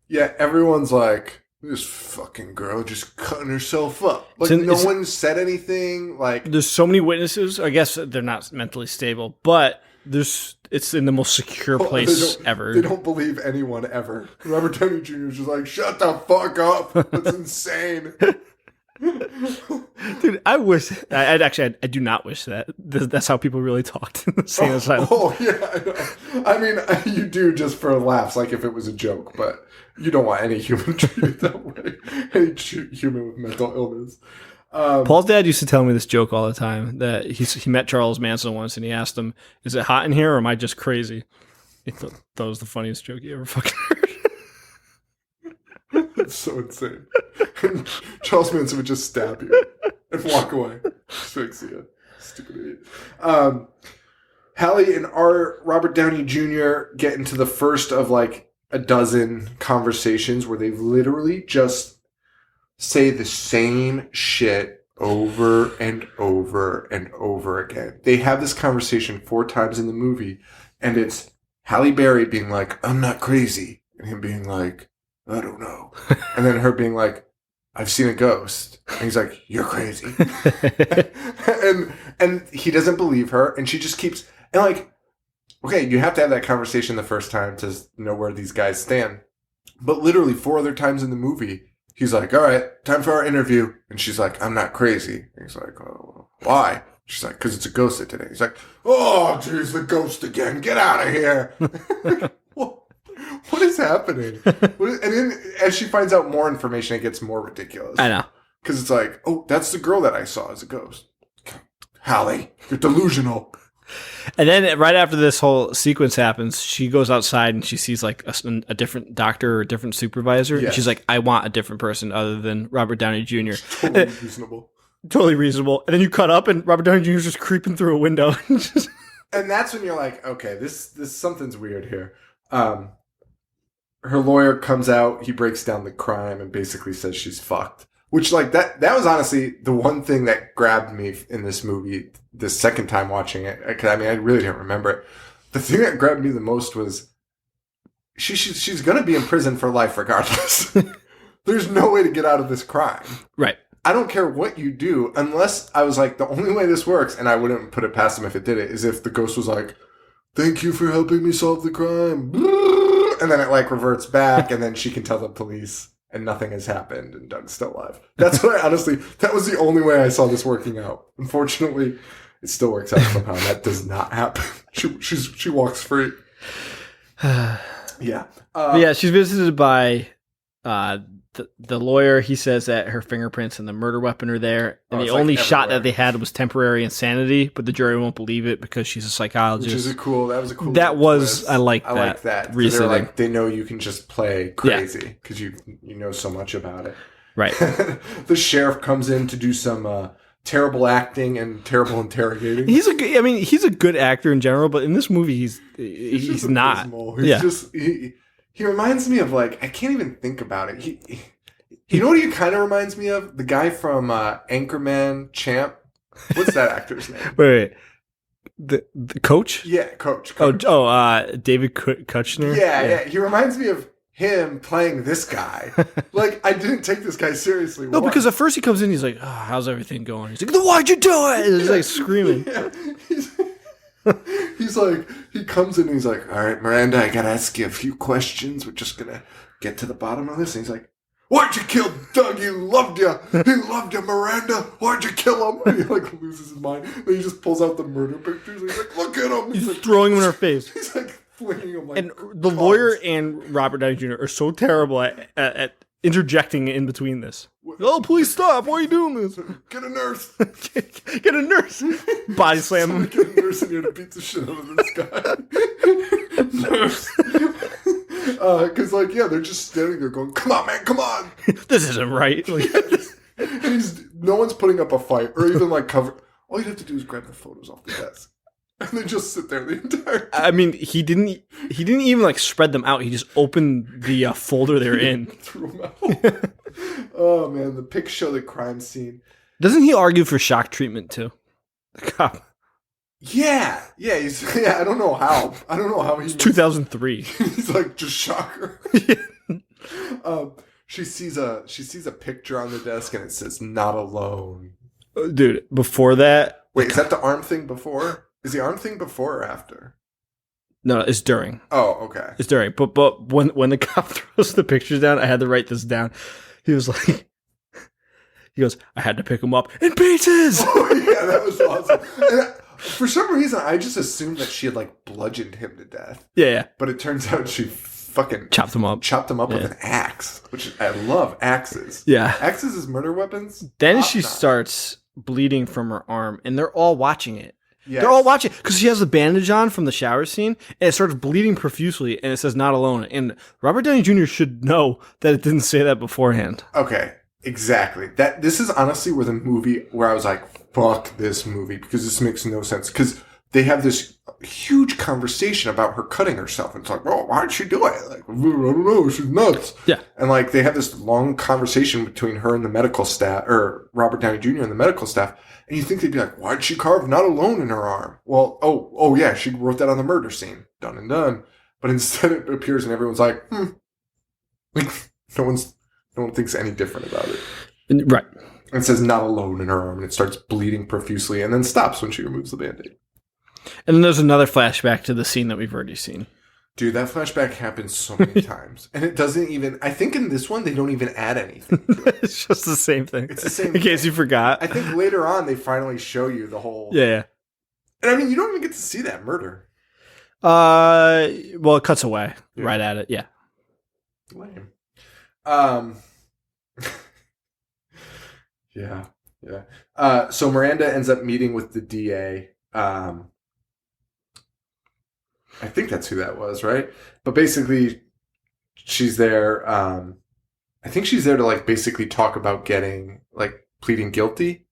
Yeah, everyone's like, this fucking girl just cutting herself up. Like, no one said anything. Like, there's so many witnesses. I guess they're not mentally stable, but it's in the most secure place ever. They don't believe anyone ever. Robert Downey Jr. is just like, shut the fuck up. That's insane. Dude, I wish. I do not wish that. That's how people really talked in the same asylum. Oh, yeah. I mean, you do just for laughs, like if it was a joke, but you don't want any human treated that way. Any human with mental illness. Paul's dad used to tell me this joke all the time, that he met Charles Manson once and he asked him, is it hot in here or am I just crazy? He thought that was the funniest joke he ever fucking heard. It's so insane. Charles Manson would just stab you and walk away. Just like, see ya. Stupid idiot. Halle and Robert Downey Jr. get into the first of like a dozen conversations where they literally just say the same shit over and over and over again. They have this conversation 4 times in the movie, and it's Halle Berry being like, I'm not crazy, and him being like, I don't know. And then her being like, I've seen a ghost. And he's like, you're crazy. and he doesn't believe her, and she just keeps, and like, okay, you have to have that conversation the first time to know where these guys stand. But literally 4 other times in the movie, he's like, all right, time for our interview. And she's like, I'm not crazy. And he's like, oh, why? She's like, because it's a ghost today. He's like, oh, geez, the ghost again. Get out of here. What is happening? And then as she finds out more information, it gets more ridiculous. I know. Because it's like, oh, that's the girl that I saw as a ghost. Halle, you're delusional. And then right after this whole sequence happens, she goes outside and she sees like a different doctor or a different supervisor. Yes. And she's like, I want a different person other than Robert Downey Jr. Totally reasonable. Totally reasonable. And then you cut up and Robert Downey Jr. is just creeping through a window. And that's when you're like, okay, this something's weird here. Her lawyer comes out, he breaks down the crime and basically says she's fucked. Which, like, that was honestly the one thing that grabbed me in this movie the second time watching it. I mean, I really didn't remember it. The thing that grabbed me the most was she's going to be in prison for life regardless. There's no way to get out of this crime. Right. I don't care what you do, unless I was like, the only way this works, and I wouldn't put it past him if it did it, is if the ghost was like, thank you for helping me solve the crime. And then it, like, reverts back, and then she can tell the police, and nothing has happened, and Doug's still alive. That's what that was the only way I saw this working out. Unfortunately, it still works out somehow. That does not happen. She walks free. Yeah. Yeah, she's visited by the lawyer. He says that her fingerprints and the murder weapon are there. And the only shot that they had was temporary insanity, but the jury won't believe it because she's a psychologist. That was a cool twist. I like that. They're like, they know you can just play crazy because you know so much about it. Right. The sheriff comes in to do some terrible acting and terrible interrogating. He's a good actor in general, but in this movie he's not. He reminds me of, like, I can't even think about it. You know what he kind of reminds me of? The guy from Anchorman Champ. What's that actor's name? Wait. The coach? Yeah, coach. David Kushner? Yeah. He reminds me of him playing this guy. Like, I didn't take this guy seriously. No, because at first he comes in, he's like, how's everything going? He's like, then why'd you do it? He's like screaming. Yeah. He's like, he comes in and he's like, all right, Miranda, I gotta ask you a few questions. We're just gonna get to the bottom of this. And he's like, why'd you kill Doug? He loved you. He loved you, Miranda. Why'd you kill him? And he, like, loses his mind. And he just pulls out the murder pictures. He's like, look at him. He's like, throwing him in her face. He's like flinging him like. And the lawyer and Robert Downey Jr. are so terrible at interjecting in between this. Oh, please stop. Why are you doing this? Get a nurse. Get a nurse. Body slam him. Get a nurse in here to beat the shit out of this guy. Nurse. Because, like, yeah, they're just standing there going, come on, man, come on. This isn't right. Like, and no one's putting up a fight or even, like, cover. All you have to do is grab the photos off the desk. And they just sit there the entire time. I mean, he didn't even, like, spread them out. He just opened the folder they're in. Threw them out. Oh, man, the pics show the crime scene. Doesn't he argue for shock treatment, too? The cop. Yeah. I don't know how. It's 2003. He's like, just shock her. She sees a picture on the desk and it says, not alone. Dude, before that... Wait, is that the arm thing before? Is the arm thing before or after? No, it's during. Oh, okay. It's during. But when the cop throws the pictures down, I had to write this down. He was like, I had to pick him up in pieces. Oh, yeah, that was awesome. And for some reason, I just assumed that she had, like, bludgeoned him to death. Yeah. But it turns out she fucking chopped him up with an axe, which I love axes. Yeah. Axes as murder weapons. Then she starts bleeding from her arm, and they're all watching it. Yes. They're all watching because she has a bandage on from the shower scene, and it starts bleeding profusely, and it says "not alone." And Robert Downey Jr. should know that it didn't say that beforehand. Okay, exactly. This is honestly where I was like, "Fuck this movie," because this makes no sense. Because they have this huge conversation about her cutting herself. And it's like, oh, why'd she do it? Like, I don't know, she's nuts. Yeah. And like they have this long conversation between her and the medical staff, or Robert Downey Jr. and the medical staff. And you think they'd be like, why'd she carve not alone in her arm? Well, oh yeah, she wrote that on the murder scene. Done and done. But instead it appears and everyone's like, Like no one thinks any different about it. Right. And it says not alone in her arm, and it starts bleeding profusely and then stops when she removes the Band-Aid. And then there's another flashback to the scene that we've already seen. Dude, that flashback happens so many times. And it doesn't even... I think in this one, they don't even add anything. It's just the same thing. It's the same In case you forgot. I think later on, they finally show you the whole... Yeah. And I mean, you don't even get to see that murder. Well, it cuts away right at it. Yeah. Lame. Yeah. So Miranda ends up meeting with the DA. I think that's who that was, right? But basically, she's there. I think she's there to like basically talk about getting like pleading guilty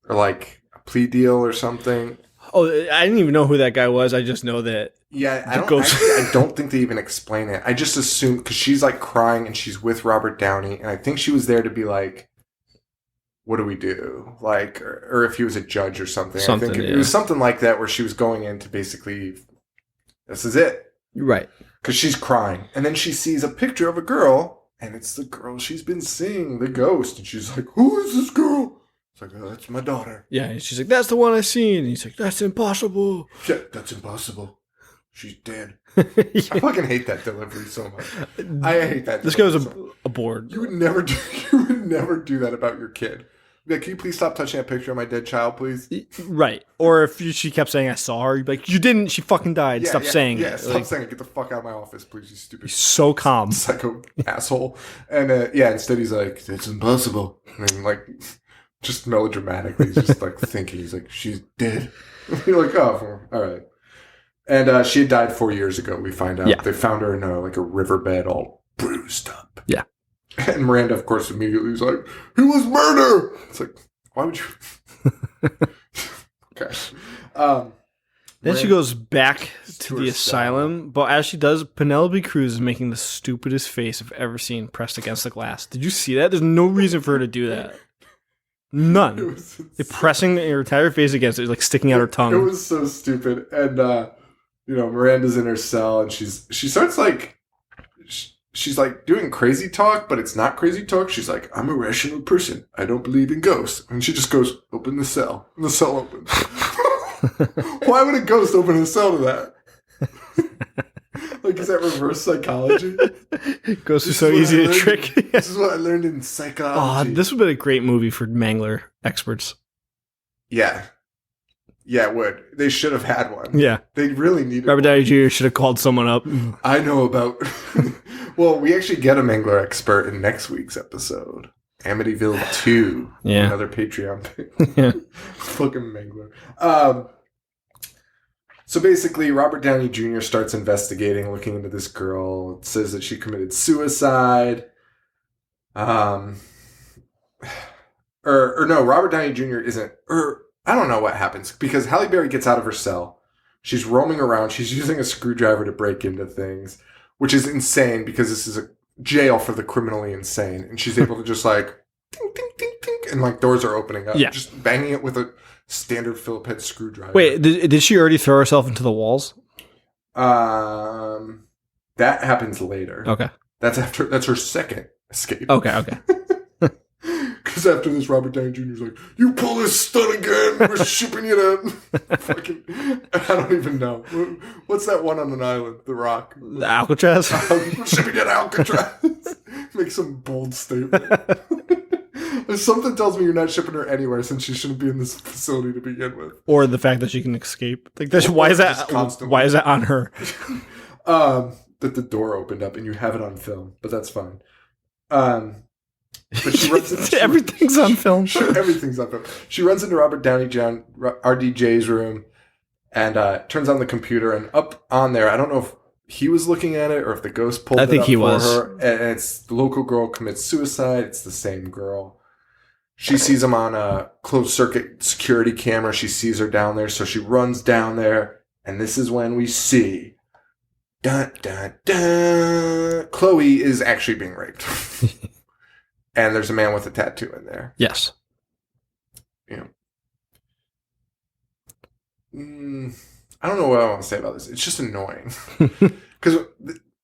or like a plea deal or something. Oh, I didn't even know who that guy was. I just know that. Yeah, I don't think they even explain it. I just assume because she's like crying and she's with Robert Downey, and I think she was there to be like, what do we do? Like, or if he was a judge or something. I think it was something like that where she was going in to basically, this is it. Right. Because she's crying. And then she sees a picture of a girl, and it's the girl she's been seeing, the ghost. And she's like, who is this girl? It's like, oh, that's my daughter. Yeah, and she's like, that's the one I seen. And he's like, that's impossible. Yeah, that's impossible. She's dead. Yeah. I fucking hate that delivery so much. I hate that. This guy was aboard. You would never do that about your kid. Like, can you please stop touching that picture of my dead child, please? Right. Or if she kept saying I saw her, you'd be like, you didn't. She fucking died. Stop saying it. Yeah, stop saying it. Get the fuck out of my office, please, you stupid. He's so calm. Psycho asshole. And instead he's like, it's impossible. And like, just melodramatically, he's just like thinking. He's like, she's dead. You're like, oh, all right. And she had died 4 years ago, we find out. Yeah. They found her in a riverbed all bruised up. Yeah. And Miranda, of course, immediately was like, it was murder! It's like, why would you... Okay. Then Miranda, she goes back to the asylum, but as she does, Penelope Cruz is making the stupidest face I've ever seen pressed against the glass. Did you see that? There's no reason for her to do that. None. They're pressing her entire face against it, like sticking out her tongue. It was so stupid. And, Miranda's in her cell, and she starts like... She's like doing crazy talk, but it's not crazy talk. She's like, I'm a rational person. I don't believe in ghosts. And she just goes, open the cell. And the cell opens. Why would a ghost open a cell to that? Like, is that reverse psychology? Ghosts are so easy to trick. This is what I learned in psychology. Oh, this would have been a great movie for Mangler experts. Yeah. Yeah, it would. They should have had one. Yeah. They really needed Robert Downey Jr. should have called someone up. I know about... Well, we actually get a Mangler expert in next week's episode. Amityville 2. Yeah. Another Patreon thing. Yeah. Fucking Mangler. So basically, Robert Downey Jr. starts investigating, looking into this girl. It says that she committed suicide. Or no, Robert Downey Jr. isn't... I don't know what happens, because Halle Berry gets out of her cell. She's roaming around. She's using a screwdriver to break into things, which is insane because this is a jail for the criminally insane. And she's able to just like, ding, ding, ding, ding, and like doors are opening up. Yeah. Just banging it with a standard Phillips head screwdriver. Wait, did she already throw herself into the walls? That happens later. Okay. That's her second escape. Okay. Because after this, Robert Downey Jr. is like, you pull this stunt again, we're shipping you to... Fucking... I don't even know. What's that one on an island? The Rock? The Alcatraz? We're shipping you to Alcatraz. Make some bold statement. Something tells me you're not shipping her anywhere since she shouldn't be in this facility to begin with. Or the fact that she can escape. Like, why is that on her? That the door opened up and you have it on film, but that's fine. But she runs into, everything's on film. Everything's on film. She runs into Robert Downey Jr. RDJ's room and turns on the computer, and up on there, I don't know if he was looking at it or if the ghost pulled it up for her. And it's the local girl commits suicide. It's the same girl. She sees him on a closed circuit security camera. She sees her down there, so she runs down there And this is when we see, dun, dun, dun, Chloe is actually being raped. And there's a man with a tattoo in there. Yes. You know. I don't know what I want to say about this. It's just annoying. Because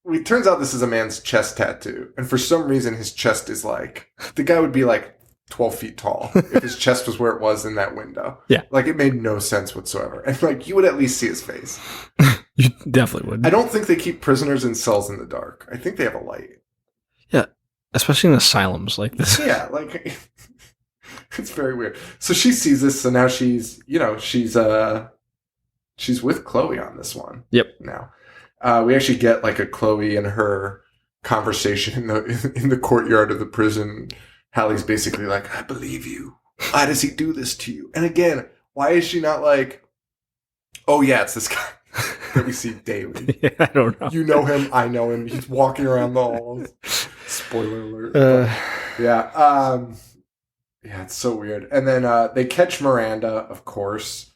it turns out this is a man's chest tattoo. And for some reason, his chest is like... The guy would be like 12 feet tall if his chest was where it was in that window. Yeah. Like, it made no sense whatsoever. And, like, you would at least see his face. You definitely would. I don't think they keep prisoners in cells in the dark. I think they have a light. Yeah. Especially in asylums like this. Yeah, like... It's very weird. So she sees this, so now she's with Chloe on this one. Yep. Now, we actually get like a Chloe and her conversation in the courtyard of the prison. Hallie's basically like, "I believe you. Why does he do this to you?" And again, why is she not like, "Oh yeah, it's this guy that we see daily." Yeah, I don't know. You know him. I know him. He's walking around the halls. Spoiler alert. Yeah. Yeah, it's so weird. And then they catch Miranda, of course,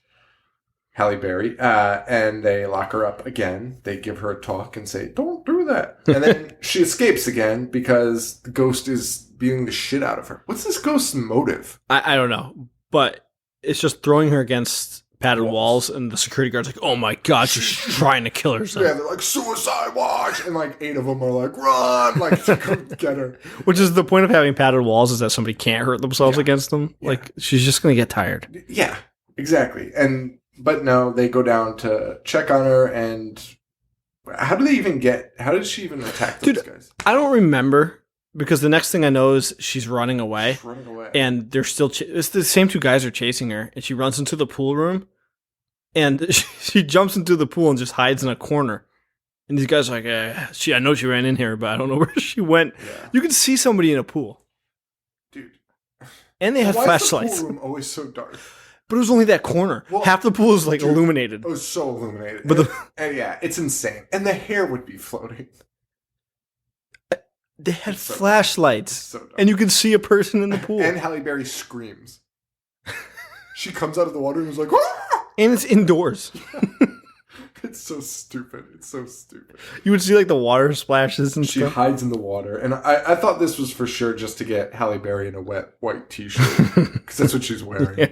Halle Berry, and they lock her up again. They give her a talk and say, "Don't do that." And then she escapes again because the ghost is beating the shit out of her. What's this ghost's motive? I don't know, but it's just throwing her against padded walls, and the security guard's like, "Oh my god, she's trying to kill herself." Yeah, they're like, "Suicide watch!" And like 8 of them are like, "Run!" Like, to come get her. Which is the point of having padded walls, is that somebody can't hurt themselves against them. Yeah. Like, she's just going to get tired. Yeah, exactly. But no, they go down to check on her, and how did she even attack those guys? I don't remember, because the next thing I know is she's running away. She's running away. And they're still, it's the same 2 guys are chasing her, and she runs into the pool room, and she jumps into the pool and just hides in a corner. And these guys are like, I know she ran in here, but I don't know where she went. Yeah. You can see somebody in a pool. Dude. And they had flashlights. Why is the pool room always so dark? But it was only that corner. Well, half the pool is like illuminated. It was so illuminated. But and yeah, it's insane. And the hair would be floating. They had flashlights. So and you can see a person in the pool. And Halle Berry screams. She comes out of the water and is like, "Ah!" And it's indoors. It's so stupid. It's so stupid. You would see like the water splashes and she stuff. Hides in the water. And I thought this was for sure just to get Halle Berry in a wet white t-shirt. Because that's what she's wearing. Yeah.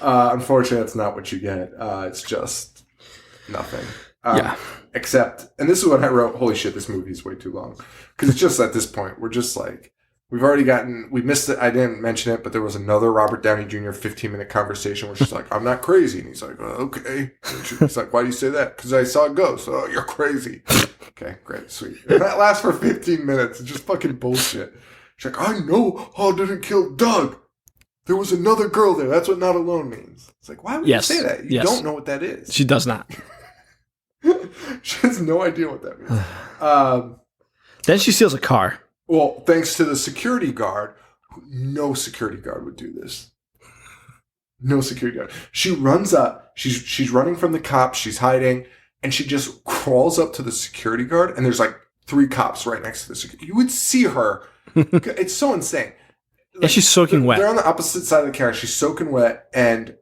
Unfortunately, that's not what you get. It's just nothing. Yeah. Except, and this is what I wrote, holy shit, this movie is way too long. Because it's just at this point, we're just like, we missed it, I didn't mention it, but there was another Robert Downey Jr. 15-minute conversation where she's like, "I'm not crazy." And he's like, "Okay." And she's like, "Why do you say that?" "Because I saw a ghost." "Oh, you're crazy." Okay, great, sweet. And that lasts for 15 minutes. It's just fucking bullshit. She's like, "I know Hall didn't kill Doug. There was another girl there. That's what not alone means." It's like, why would you say that? You don't know what that is. She does not. She has no idea what that means. Then she steals a car. Well, thanks to the security guard. No security guard would do this. No security guard. She runs up. She's running from the cops. She's hiding. And she just crawls up to the security guard. And there's like 3 cops right next to the security. You would see her. It's so insane. Like, and she's soaking wet. They're on the opposite side of the car. She's soaking wet, and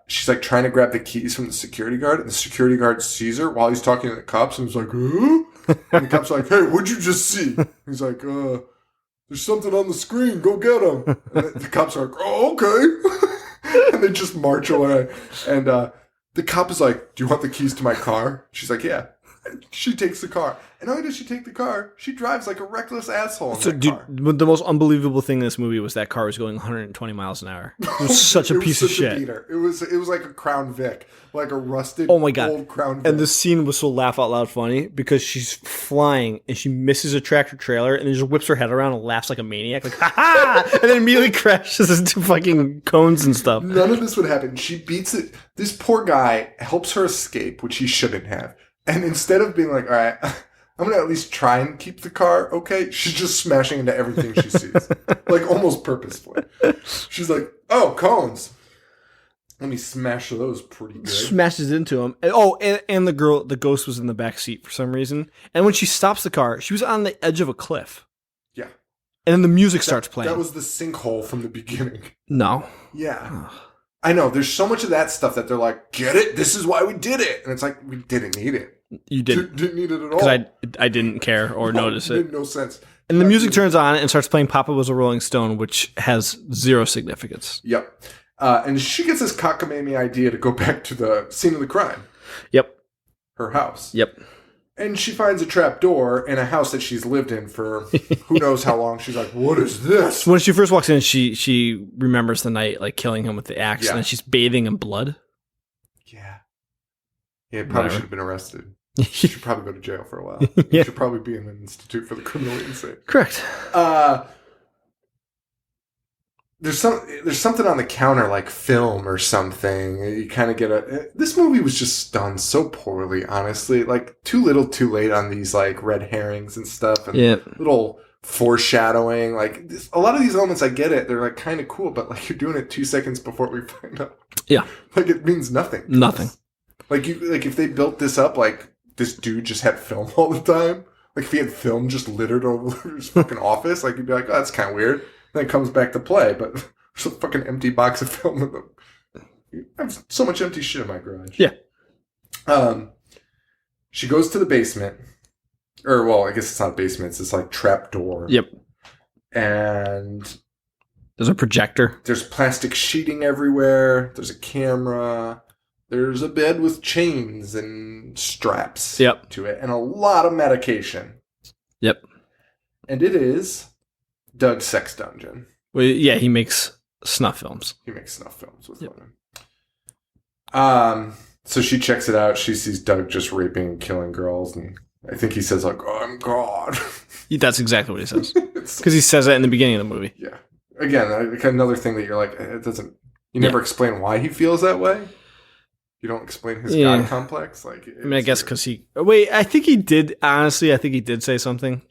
she's like trying to grab the keys from the security guard, and the security guard sees her while he's talking to the cops, and he's like, "Huh?" And the cops are like, "Hey, what'd you just see?" He's like, "There's something on the screen. Go get him." And the cops are like, "Oh, okay." And they just march away. And the cop is like, "Do you want the keys to my car?" She's like, "Yeah." And she takes the car. And not only does she take the car, she drives like a reckless asshole in that car. The most unbelievable thing in this movie was that car was going 120 miles an hour. It was such a piece of shit. It was like a Crown Vic, like a rusted old Crown Vic. And the scene was so laugh out loud funny because she's flying and she misses a tractor trailer and then just whips her head around and laughs like a maniac, like, "Ha ha!" And then immediately crashes into fucking cones and stuff. None of this would happen. She beats it. This poor guy helps her escape, which he shouldn't have. And instead of being like, "All right, I'm going to at least try and keep the car okay," she's just smashing into everything she sees. Like, almost purposefully. She's like, "Oh, cones. Let me smash those pretty good." Smashes into them. And the ghost was in the back seat for some reason. And when she stops the car, she was on the edge of a cliff. Yeah. And then the music starts playing. That was the sinkhole from the beginning. No. Yeah. I know. There's so much of that stuff that they're like, get it? This is why we did it. And it's like, we didn't need it. You didn't. Didn't need it at all. Because I didn't care or notice it. It made no sense. And the music turns on and starts playing Papa Was a Rolling Stone, which has zero significance. Yep. And she gets this cockamamie idea to go back to the scene of the crime. Yep. Her house. Yep. And she finds a trap door in a house that she's lived in for who knows how long. She's like, what is this? When she first walks in, she remembers the night, like, killing him with the axe, Yeah. and then she's bathing in blood. Yeah. Yeah, probably Whatever. should have been arrested. She should probably go to jail for a while. Yeah. You should probably be in an institute for the criminally insane. Correct. There's something on the counter, like film or something. You kind of get this movie was just done so poorly, honestly. Like, too little too late on these, like, red herrings and stuff. And little foreshadowing. Like, a lot of these elements, I get it. They're, like, kind of cool. But, like, you're doing it 2 seconds before we find out. Yeah. Like, it means nothing. Nothing. Like, if they built this up, like, this dude just had film all the time. Like, if he had film just littered over his fucking office, like, you'd be like, oh, that's kind of weird. Then it comes back to play, but there's a fucking empty box of film in them. I have so much empty shit in my garage. Yeah. She goes to the basement. Or, well, I guess it's not a basement. It's this, like, trap door. Yep. And There's a projector. there's plastic sheeting everywhere. There's a camera. There's a bed with chains and straps to it. And a lot of medication. Yep. And it is Doug's sex dungeon. Well, yeah, he makes snuff films. He makes snuff films with women. So she checks it out. She sees Doug just raping and killing girls. And I think he says, like, I'm God. That's exactly what he says. Because he says that in the beginning of the movie. Yeah. Again, like, another thing that you're like, it doesn't... You never explain why he feels that way. You don't explain his God complex. Like, I mean, I guess because he... Wait, I think he did... Honestly, I think he did say something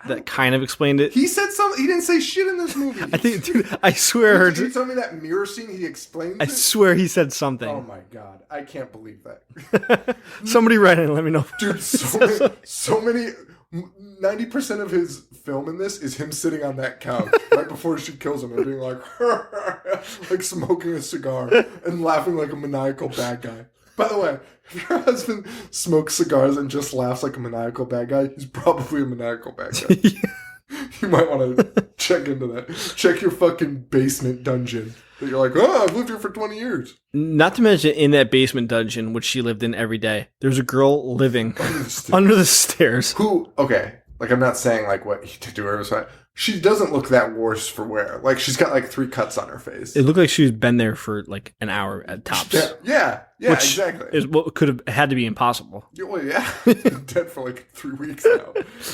that kind of explained it. He said something... He didn't say shit in this movie. I think... Dude, I swear I heard... Did you tell me that mirror scene he explained I swear he said something. Oh my God. I can't believe that. Somebody write in and let me know. Dude, so many... 90% of his film in this is him sitting on that couch right before she kills him and being like, like smoking a cigar and laughing like a maniacal bad guy. By the way, if your husband smokes cigars and just laughs like a maniacal bad guy, he's probably a maniacal bad guy. You might want to check into that. Check your fucking basement dungeon. That you're like, oh, I've lived here for 20 years. Not to mention, in that basement dungeon, which she lived in every day, there's a girl living under the stairs. Who, okay, like, I'm not saying, like, what he did to her was fine. She doesn't look that worse for wear. Like, she's got, like, 3 cuts on her face. It looked like she's been there for, like, an hour at tops. Yeah, which exactly. Is what could have had to be impossible. Well, yeah. She's been dead for, like, 3 weeks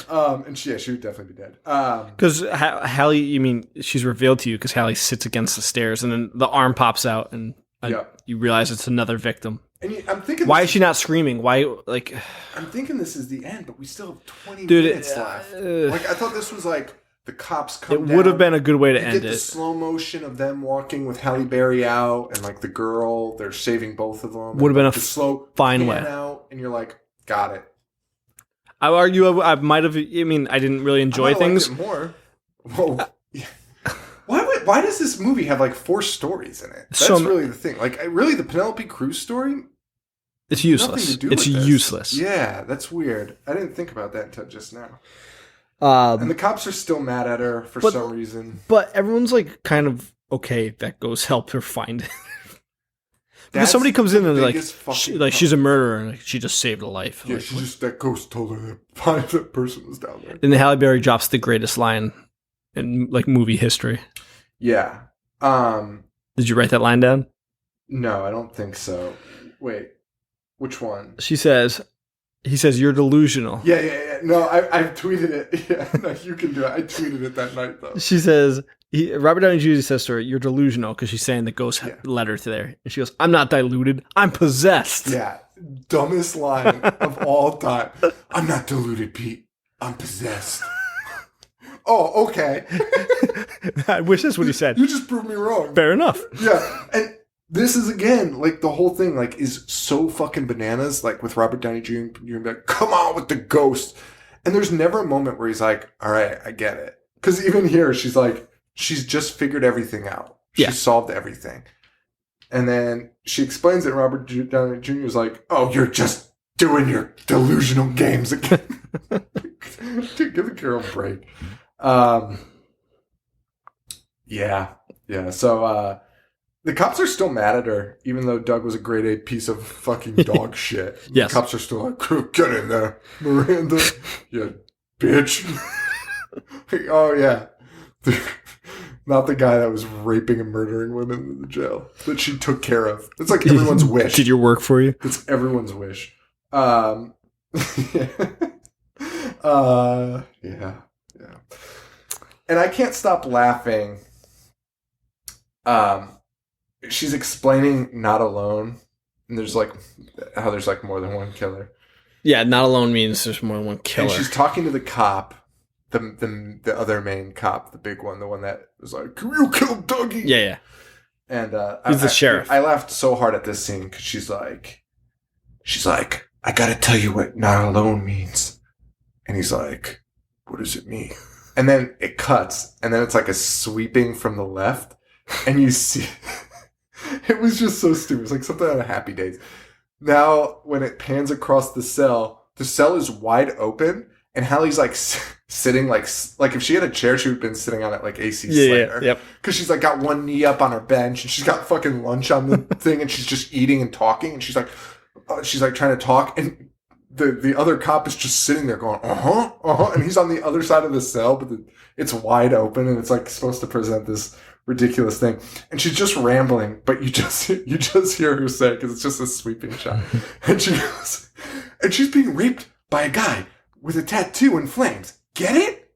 now. And she would definitely be dead. Because Hallie, you mean, she's revealed to you because Hallie sits against the stairs and then the arm pops out and you realize it's another victim. And I'm thinking, why is she not screaming? Why, like... I'm thinking this is the end, but we still have 20 minutes left. Like, I thought this was, like, the cops come down. It would have been a good way to end it. You get the slow motion of them walking with Halle Berry out and, like, the girl. They're saving both of them. Would have been a slow fine way. Out, and you're like, got it. I argue I might have... I mean, I didn't really enjoy things. Liked it more. Whoa. Why does this movie have, like, 4 stories in it? That's really the thing. Like, really, the Penelope Cruz story... It's useless. It's useless. Yeah, that's weird. I didn't think about that until just now. And the cops are still mad at her for some reason. But everyone's like kind of okay that goes help her find it. Because somebody comes in and they're like, she's a murderer and like, she just saved a life. Yeah, like, that ghost told her that person was down there. And the Halle Berry drops the greatest line in like movie history. Yeah. Did you write that line down? No, I don't think so. Wait. Which one? He says, you're delusional. Yeah. No, I tweeted it. Yeah, no, you can do it. I tweeted it that night, though. She says, Robert Downey Jr. says to her, you're delusional, because she's saying the ghost led her to there. And she goes, I'm not diluted. I'm possessed. Yeah. Dumbest line of all time. I'm not deluded, Pete. I'm possessed. Oh, okay. I wish that's what he said. You just proved me wrong. Fair enough. Yeah. And this is, again, like, the whole thing, like, is so fucking bananas, like, with Robert Downey Jr. You're like, come on with the ghost. And there's never a moment where he's like, all right, I get it. Because even here, she's like, she's just figured everything out. She's solved everything. And then she explains it, and Robert Downey Jr. is like, "Oh, you're just doing your delusional games again." Dude, give the girl a break. Yeah. So the cops are still mad at her, even though Doug was a grade A piece of fucking dog shit. Yes. The cops are still like, "Get in there, Miranda, you bitch." Oh yeah. Not the guy that was raping and murdering women in the jail that she took care of. It's like everyone's wish. Did your work for you? It's everyone's wish. Yeah. And I can't stop laughing. She's explaining Not Alone, and there's like how there's like more than one killer. Yeah, not alone means there's more than one killer. And she's talking to the cop, the other main cop, the big one, the one that was like, "You killed Dougie." Yeah. And he's the sheriff. I laughed so hard at this scene because she's like, "I gotta tell you what Not Alone means," and he's like, "What does it mean?" And then it cuts, and then it's like a sweeping from the left, and you see. It was just so stupid. It's like something out of Happy Days. Now, when it pans across the cell is wide open, and Hallie's like sitting like if she had a chair, she would have been sitting on it like AC Slater. Yeah, yep. Because she's like got one knee up on her bench, and she's got fucking lunch on the thing, and she's just eating and talking, and she's like trying to talk, and the other cop is just sitting there going, and he's on the other side of the cell, but it's wide open, and it's like supposed to present this ridiculous thing, and she's just rambling, but you just hear her say, because it's just a sweeping shot, and she goes, and she's being raped by a guy with a tattoo in flames. Get it?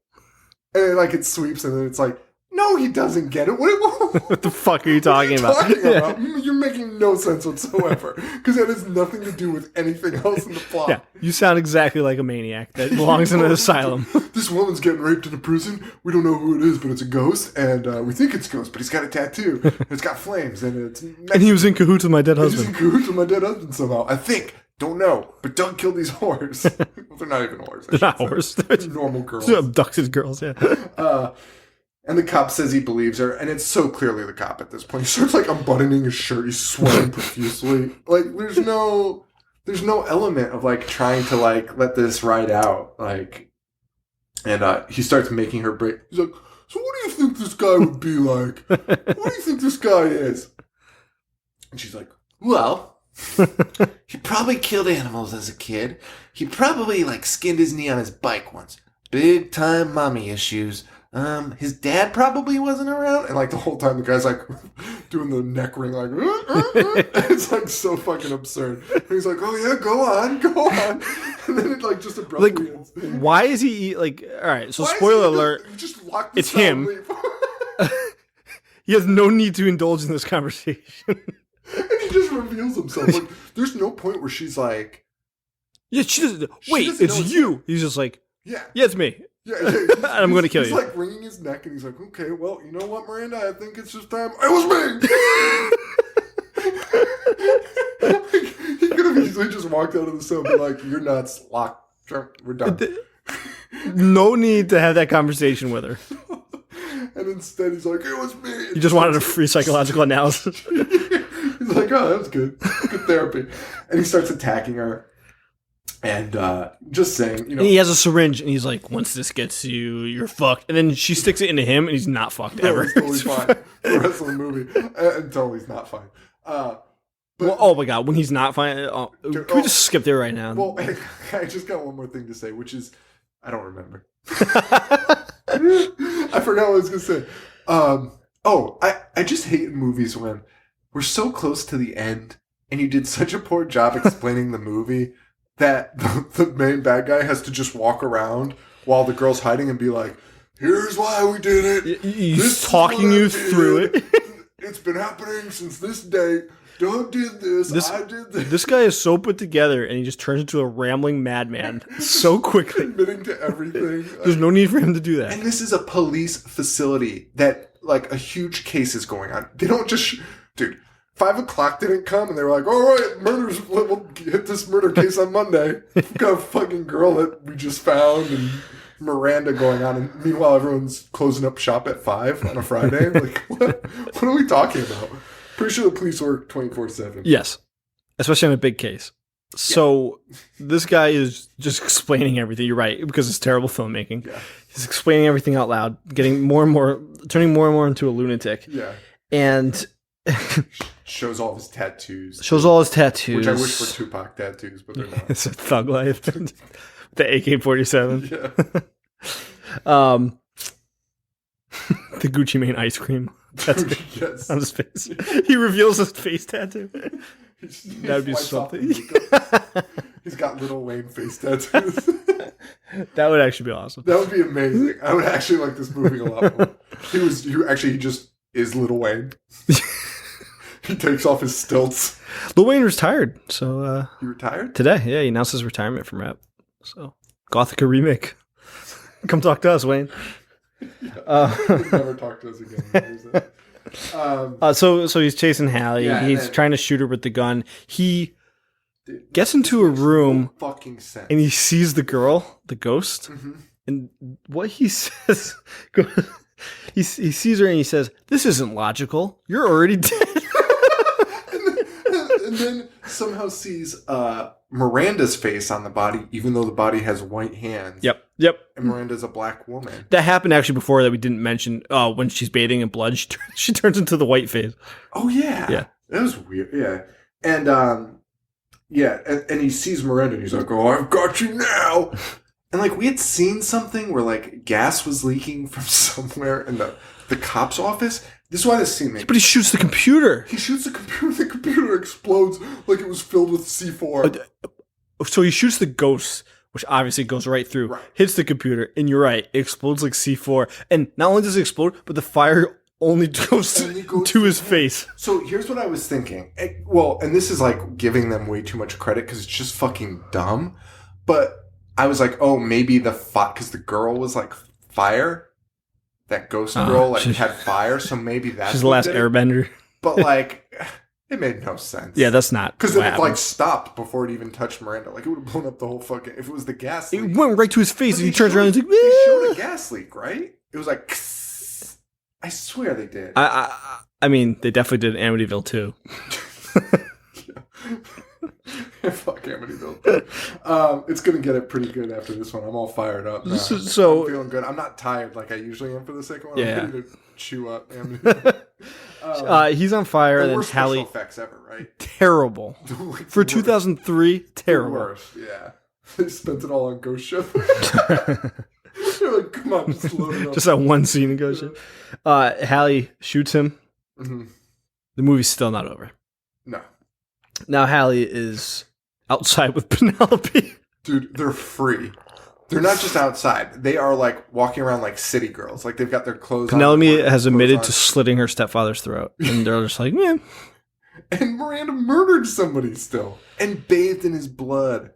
And like it sweeps, and then it's like, no, he doesn't get it. What the fuck are you talking about? You're making no sense whatsoever, because that has nothing to do with anything else in the plot. Yeah, you sound exactly like a maniac that belongs in an asylum. This woman's getting raped in a prison. We don't know who it is, but it's a ghost, and we think it's a ghost, but he's got a tattoo. It's got flames, and it's Mexican. And he was in cahoots with my dead husband. He's in cahoots with my dead husband somehow. I think. Don't know. But Doug killed these whores. Well, they're not even whores. They're not whores. They're normal girls. They're abducted girls, yeah. And the cop says he believes her, and it's so clearly the cop at this point. He starts like unbuttoning his shirt. He's sweating profusely. Like there's no element of like trying to like let this ride out. Like, and he starts making her break. He's like, "So what do you think this guy would be like? What do you think this guy is?" And she's like, "Well, he probably killed animals as a kid. He probably like skinned his knee on his bike once. Big time mommy issues. His dad probably wasn't around." And like the whole time the guy's like doing the neck ring like it's like so fucking absurd. And he's like, "Oh yeah, go on." And then it like just abruptly ends. Why is he like, all right, so spoiler alert, just lock the it's him. He has no need to indulge in this conversation. And he just reveals himself. Like there's no point where she's like, yeah, she doesn't. Wait, it's you. Him. He's just like, yeah, it's me. Yeah, I'm going to kill you. He's like wringing his neck, and he's like, "Okay, well, you know what, Miranda? I think it's just time." It was me. He could have easily just walked out of the cell and be like, "You're nuts. Lock. We're done." No need to have that conversation with her. And instead, he's like, "It was me." And you just wanted a free psychological analysis. He's like, "Oh, that was good. Good therapy." And he starts attacking her. And just saying, you know. And he has a syringe, and he's like, "Once this gets you, you're fucked." And then she sticks it into him, and he's not fucked ever. He's totally fine. The rest of the movie. Until he's not fine. Well, oh my god, when he's not fine. Can we just skip there right now? Well, I just got one more thing to say, which is, I don't remember. I forgot what I was going to say. I just hate in movies when we're so close to the end, and you did such a poor job explaining the movie that the main bad guy has to just walk around while the girl's hiding and be like, "Here's why we did it. He's talking you through it. It's been happening since this date. Doug did this. I did this." This guy is so put together, and he just turns into a rambling madman so quickly. Admitting to everything. There's no need for him to do that. And this is a police facility that, like, a huge case is going on. They don't just... Dude, 5 o'clock didn't come, and they were like, "All right, we'll hit this murder case on Monday." We've got a fucking girl that we just found, and Miranda going on, and meanwhile everyone's closing up shop at 5 on a Friday. Like, what are we talking about? Pretty sure the police work 24/7. Yes, especially on a big case. So this guy is just explaining everything. You're right, because it's terrible filmmaking. Yeah. He's explaining everything out loud, getting more and more, turning more and more into a lunatic. Yeah. And shows all of his tattoos. Shows all his tattoos. Which I wish were Tupac tattoos, but they're not. It's a thug life. The AK-47. Yeah. The Gucci Mane ice cream. That's yes. on his face. He reveals his face tattoo. That would be something. He's got Lil Wayne face tattoos. That would actually be awesome. That would be amazing. I would actually like this movie a lot more. He just is Lil Wayne. He takes off his stilts. Lil Wayne retired. So he retired? Today, yeah, he announced his retirement from rap. So Gothika remake. Come talk to us, Wayne. Never talk to us again. So he's chasing Hallie. Yeah, he's trying to shoot her with the gun. He gets into a room and he sees the girl, the ghost, and what he says, he sees her and he says, "This isn't logical. You're already dead." and then somehow sees Miranda's face on the body, even though the body has white hands. Yep. And Miranda's a black woman. That happened actually before that we didn't mention. When she's bathing in blood, she turns into the white face. Oh yeah. Yeah. That was weird. Yeah. And and he sees Miranda and he's like, "Oh, I've got you now." And like we had seen something where like gas was leaking from somewhere in the cop's office. This is why this scene makes. But he shoots the computer. He shoots the computer. The computer explodes like it was filled with C4. So he shoots the ghost, which obviously goes right through, hits the computer, and you're right, it explodes like C4. And not only does it explode, but the fire only goes to his face. So here's what I was thinking. And this is like giving them way too much credit because it's just fucking dumb. But I was like, oh, maybe because the girl was like fire. That ghost girl had fire, so maybe that's she's the last airbender. But like, it made no sense. Yeah, that's not because it like stopped before it even touched Miranda. Like it would have blown up the whole fucking. If it was the gas leak, it went right to his face, and he turns around and he's like, "They showed a gas leak, right?" It was like, I swear they did. I mean, they definitely did Amityville too. Fuck Amityville. It's gonna get it pretty good after this one. I'm all fired up now. So I'm feeling good. I'm not tired like I usually am for the second one. Yeah. I'm ready to chew up Amityville. He's on fire, and then Hallie. Hallie. Effects ever, right? Terrible for 2003. Terrible. The worst. Yeah, they spent it all on Ghost Ship. They're like, come on, just load it up. Just that one scene in Ghost Ship. Hallie shoots him. Mm-hmm. The movie's still not over. No. Now Hallie is outside with Penelope. Dude, they're free. They're not just outside. They are like walking around like city girls. Like they've got their clothes Penelope on. has admitted to slitting her stepfather's throat. And they're just like, yeah. And Miranda murdered somebody still. And bathed in his blood.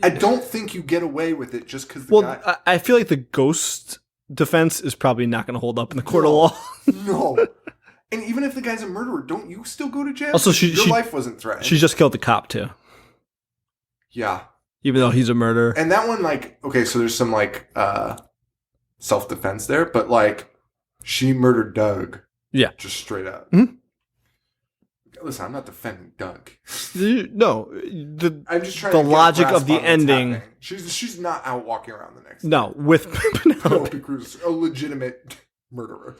I don't think you get away with it just because the guy... I feel like the ghost defense is probably not going to hold up in the court of law. No. And even if the guy's a murderer, don't you still go to jail? Also, your life wasn't threatened. She just killed the cop, too. Yeah. Even though he's a murderer. And that one, like, okay, so there's some, like, self-defense there, but, like, she murdered Doug. Yeah. Just straight up. Mm-hmm. Listen, I'm not defending Doug. No. I'm just trying the to logic of the ending. She's not out walking around the next day. No, with Penelope Cruz, a legitimate murderer.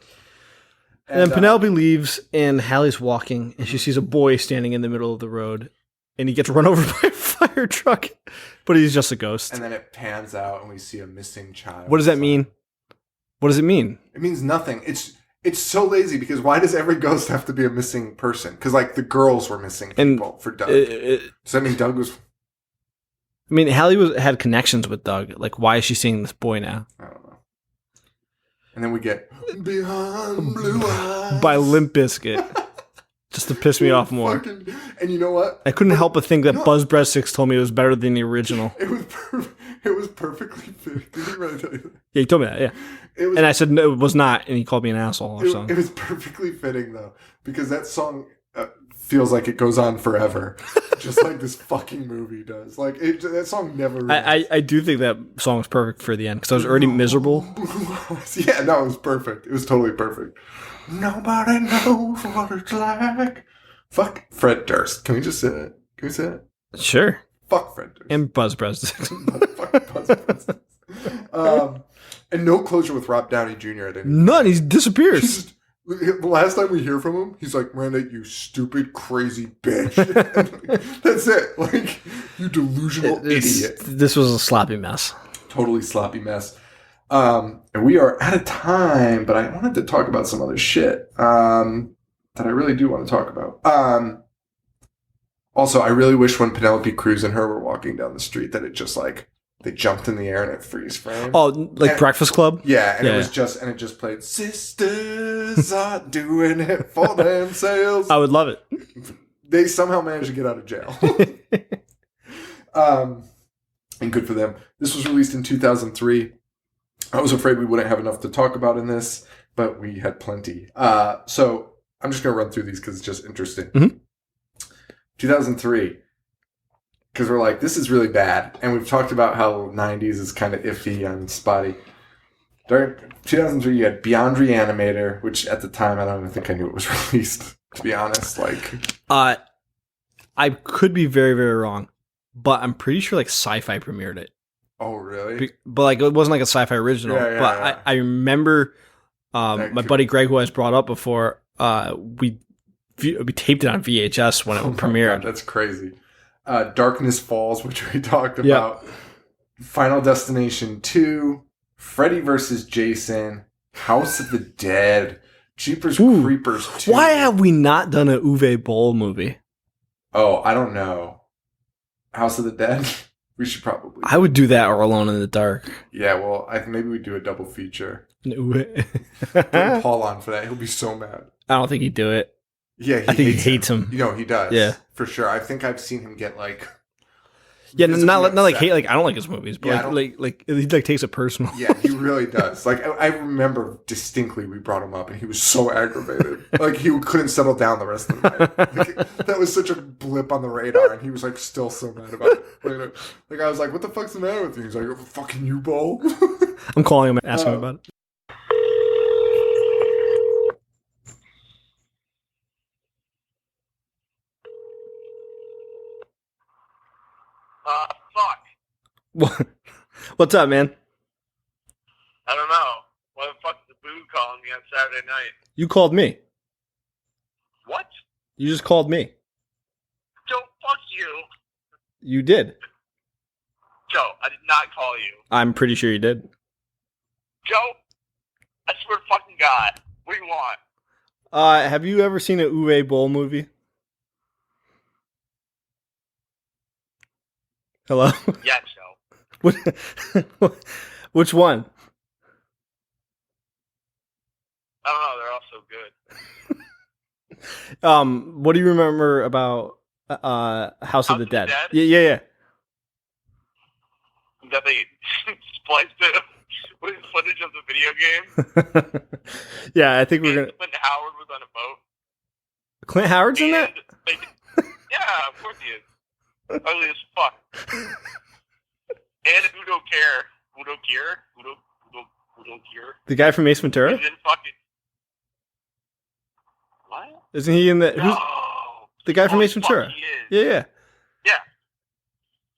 And then Penelope leaves, and Hallie's walking, and she sees a boy standing in the middle of the road, and he gets run over by a fire truck, but he's just a ghost. And then it pans out, and we see a missing child. What does that mean? What does it mean? It means nothing. It's so lazy, because why does every ghost have to be a missing person? Because, like, the girls were missing people for Doug. Does that mean Doug was... I mean, Hallie had connections with Doug. Like, why is she seeing this boy now? I don't know. And then we get Behind Blue Eyes by Limp Bizkit. Just to piss me off more. And you know what? I couldn't help but think that Buzz Breadsticks told me it was better than the original. It was perfectly fit. Did he really tell you that? Yeah, he told me that, yeah. And I said, no, it was not, and he called me an asshole or something. It was perfectly fitting, though, because that song feels like it goes on forever. Just like this fucking movie does. Like, that song never ends. I do think that song was perfect for the end, because I was already miserable. Yeah, no, it was perfect. It was totally perfect. Nobody knows what it's like Fuck Fred Durst. Can we just say it? Can we say it? Sure. Fuck Fred Durst. And Buzz President. Fuck Buzz President. And no closure with Rob Downey Jr. at any None. He disappears. The last time we hear from him, he's like, Miranda, you stupid, crazy bitch. That's it. Like, you delusional idiot. This was a sloppy mess. Totally sloppy mess. And we are out of time, but I wanted to talk about some other shit that I really do want to talk about. Also, I really wish when Penelope Cruz and her were walking down the street that it just like they jumped in the air and it freeze frame. Oh, like and, Breakfast Club? Yeah, and it just played Sisters Are Doing It for Themselves. I would love it. They somehow managed to get out of jail. And good for them. This was released in 2003. I was afraid we wouldn't have enough to talk about in this, but we had plenty. So I'm just going to run through these because it's just interesting. Mm-hmm. 2003. Because we're like, this is really bad. And we've talked about how 90s is kind of iffy and spotty. During 2003, you had Beyond Reanimator, which at the time, I don't even think I knew it was released, to be honest. I could be very, very wrong, but I'm pretty sure like Sci-Fi premiered it. Oh, really? But like it wasn't like a Sci-Fi original. Yeah. I remember my buddy Greg, who I brought up before, we taped it on VHS when it premiered. God, that's crazy. Darkness Falls, which we talked about. Yep. Final Destination 2. Freddy vs. Jason. House of the Dead. Jeepers Creepers 2. Why have we not done an Uwe Boll movie? Oh, I don't know. House of the Dead? We should probably. I would do that or Alone in the Dark. Yeah, well, I think maybe we'd do a double feature. Bring Paul on for that. He'll be so mad. I don't think he'd do it. Yeah, I think he hates him. You know, he does. Yeah. For sure. I think I've seen him get like... Yeah, not like hate. Like I don't like his movies, but yeah, like he like takes it personal. Yeah, he really does. Like I remember distinctly, we brought him up, and he was so aggravated. Like he couldn't settle down the rest of the night. Like, that was such a blip on the radar, and he was like still so mad about it. Like I was like, "What the fuck's the matter with you?" He's like, oh, "Fucking you, Bo." I'm calling him and asking him about it. Fuck. What's up, man? I don't know. Why the fuck is the boo calling me on Saturday night? You called me. What? You just called me. Joe, fuck you. You did. Joe, I did not call you. I'm pretty sure you did. Joe, I swear to fucking God. What do you want? Have you ever seen an Uwe Boll movie? Hello? Yeah, Joe. Which one? I don't know. They're all so good. What do you remember about House of the Dead? Yeah. That they spliced it with footage of the video game. Yeah, I think we're gonna. Clint Howard was on a boat. Clint Howard's in that? Yeah, of course he is. Ugly as fuck. And Udo Kier. The guy from Ace Ventura? He's in fucking... What? Isn't he in the... No. Who's the guy from Ace Ventura? He is. Yeah.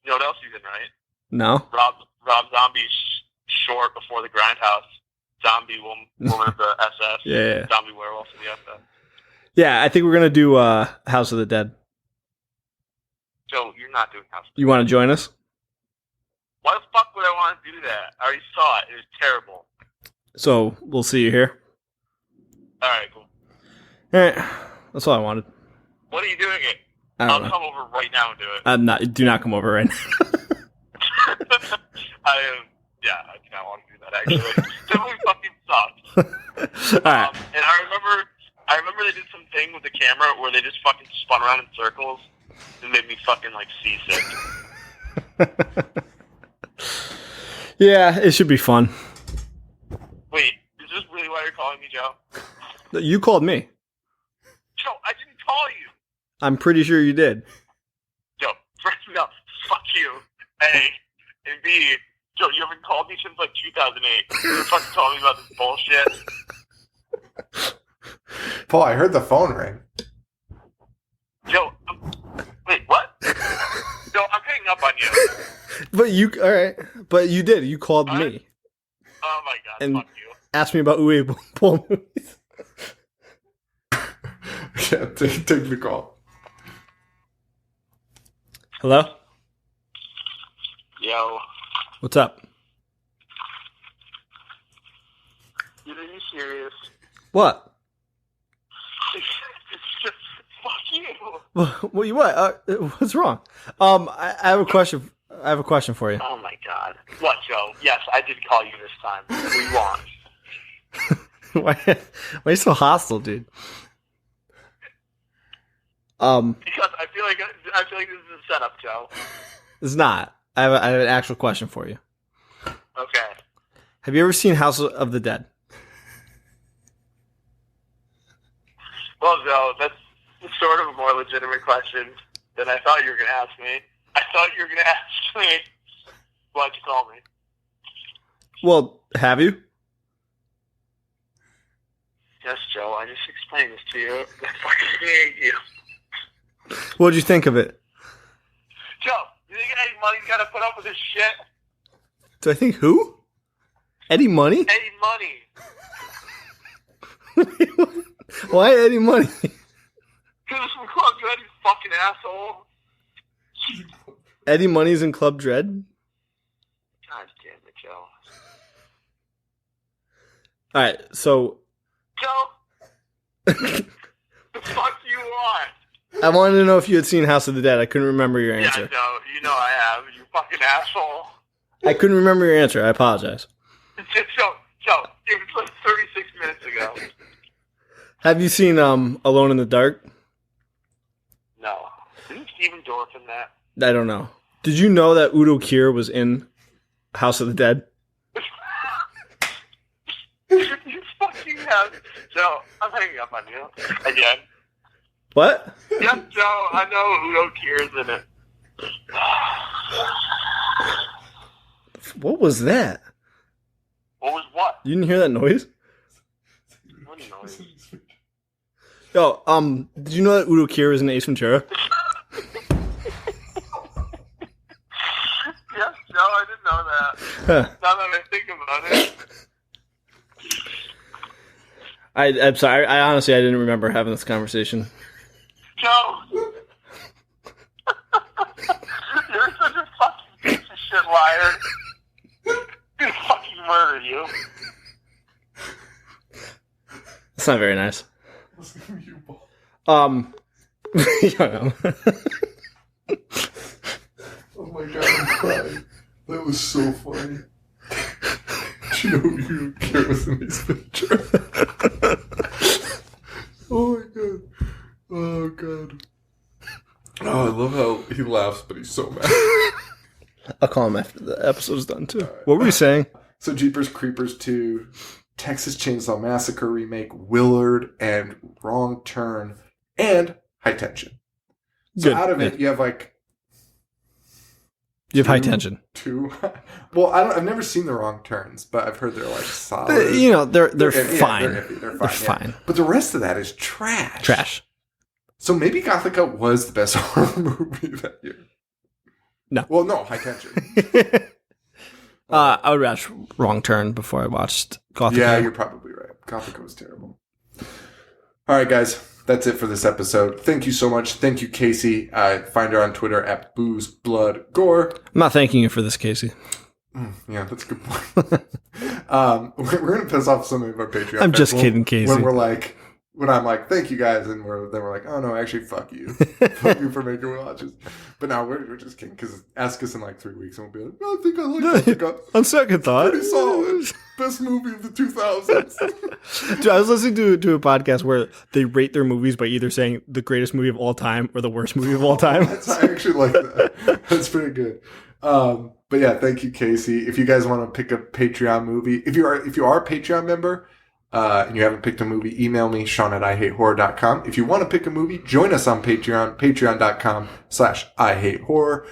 You know what else he's in, right? No. Rob Zombie's short before the Grindhouse. Zombie woman of the SS. Yeah. Zombie werewolf of the SS. Yeah, I think we're going to do House of the Dead. Joe, you're not doing House of the Dead. You want to join us? Why the fuck would I want to do that? I already saw it. It was terrible. So, we'll see you here. Alright, cool. Alright, that's all I wanted. What are you doing it? I'll come over right now and do it. Do not come over right now. I do not want to do that, actually. That movie fucking sucked. Alright. And I remember they did some thing with the camera where they just fucking spun around in circles and made me fucking, like, seasick. Yeah, it should be fun. Wait, is this really why you're calling me, Joe? You called me. Joe, I didn't call you. I'm pretty sure you did. Joe, first no, fuck you. A, and B, Joe, you haven't called me since like 2008. You're fucking calling me about this bullshit. Paul, I heard the phone ring. Joe, wait, what? Joe, I'm hanging up on you. All right. But you did. You called me Oh my god, and fuck you. asked me about Uwe Boll movies. Yeah, take the call. Hello? Yo. What's up? Dude, are you serious? What? It's just, fuck you. What? What's wrong? I have a question. I have a question for you. Oh my god. What, Joe? Yes, I did call you this time. We won. Why are you so hostile, dude? Because I feel like this is a setup, Joe. It's not. I have an actual question for you. Okay. Have you ever seen House of the Dead? Well, Joe, that's sort of a more legitimate question than I thought you were going to ask me. I thought you were going to ask me, why'd you call me? Well, have you? Yes, Joe, I just explained this to you. I fucking hate you. What'd you think of it? Joe, you think Eddie Money's got to put up with this shit? Do I think who? Eddie Money? Eddie Money. Why Eddie Money? Because from Club Dread, you fucking asshole. Eddie Money's in Club Dread? God damn it, Joe. Alright, so... Joe? The fuck do you want? I wanted to know if you had seen House of the Dead. I couldn't remember your answer. Yeah, no, you know I have, you fucking asshole. I couldn't remember your answer. I apologize. Joe, it was like 36 minutes ago. Have you seen Alone in the Dark? No. Isn't Steven Dorff in that? I don't know. Did you know that Udo Kier was in House of the Dead? You fucking have. Joe, I'm hanging up on you. Again. What? Yes, Joe, I know Udo Kier's in it. What was that? What was what? You didn't hear that noise? What noise? Yo, did you know that Udo Kier was in Ace Ventura? Yes, Joe, I didn't know that. Huh. Now that I think about it. I'm sorry. I honestly didn't remember having this conversation. Joe! You're such a fucking piece of shit liar. I'm gonna fucking murder you. That's not very nice. You know. Oh my god, I'm crying. That was so funny. Do you know who you care was in these pictures? Oh my god. Oh god. Oh, I love how he laughs, but he's so mad. I'll call him after the episode's done, too. Right. What were you saying? So Jeepers Creepers 2, Texas Chainsaw Massacre remake, Willard, and Wrong Turn, and High Tension. So Good. out of it, you have like... You have High Tension. Two. Well, I've never seen The Wrong Turns, but I've heard they're like solid. You know, they're fine. Yeah, they're fine. But the rest of that is trash. Trash. So maybe Gothika was the best horror movie that year. No. Well, no, High Tension. I would watch Wrong Turn before I watched Gothika. Yeah, you're probably right. Gothica was terrible. All right, guys. That's it for this episode. Thank you so much. Thank you, Casey. Find her on Twitter at Booze, Blood, Gore. I'm not thanking you for this, Casey. Yeah, that's a good point. We're going to piss off some of our Patreon. I'm just kidding, Casey. When I'm like, thank you guys, and we're like, oh no, actually, fuck you. Fuck you for making watches. But now we're just kidding, because ask us in like 3 weeks, and we'll be like, I think I like Gothica. On second thought. Pretty solid. Best movie of the 2000s. Dude, I was listening to a podcast where they rate their movies by either saying the greatest movie of all time or the worst movie of all time. I actually like that. That's pretty good. But yeah, thank you, Casey. If you guys want to pick a Patreon movie, if you are a Patreon member, and you haven't picked a movie, email me, Sean@IHateHorror.com. If you want to pick a movie, join us on Patreon, patreon.com/IHateHorror.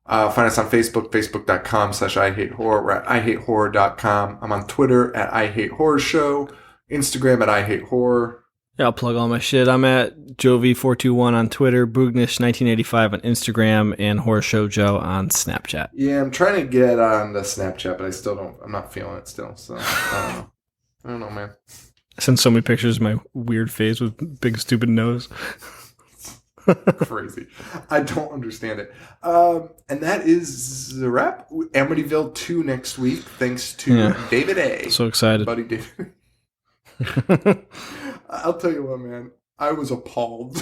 Find us on Facebook, facebook.com/IHateHorror. We're at IHateHorror.com. I'm on Twitter at IHateHorrorShow, Instagram at IHateHorror. Yeah, I'll plug all my shit. I'm at Jovi421 on Twitter, Boognish1985 on Instagram, and Horror Show Joe on Snapchat. Yeah, I'm trying to get on the Snapchat, but I still don't. I'm not feeling it still. So I don't know. I don't know, man. I send so many pictures of my weird face with big stupid nose. Crazy. I don't understand it. And that is the wrap. Amityville 2 next week, thanks to David A. So excited. Buddy David. I'll tell you what, man. I was appalled.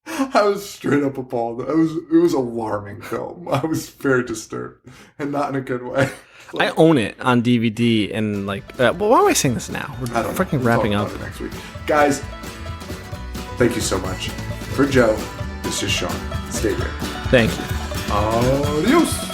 I was straight up appalled. It was alarming film. I was very disturbed, and not in a good way. I own it on DVD, and well, why am I saying this now? We're freaking wrapping up next week, guys. Thank you so much. For Joe, this is Sean. Stay here. Thank you. Adios.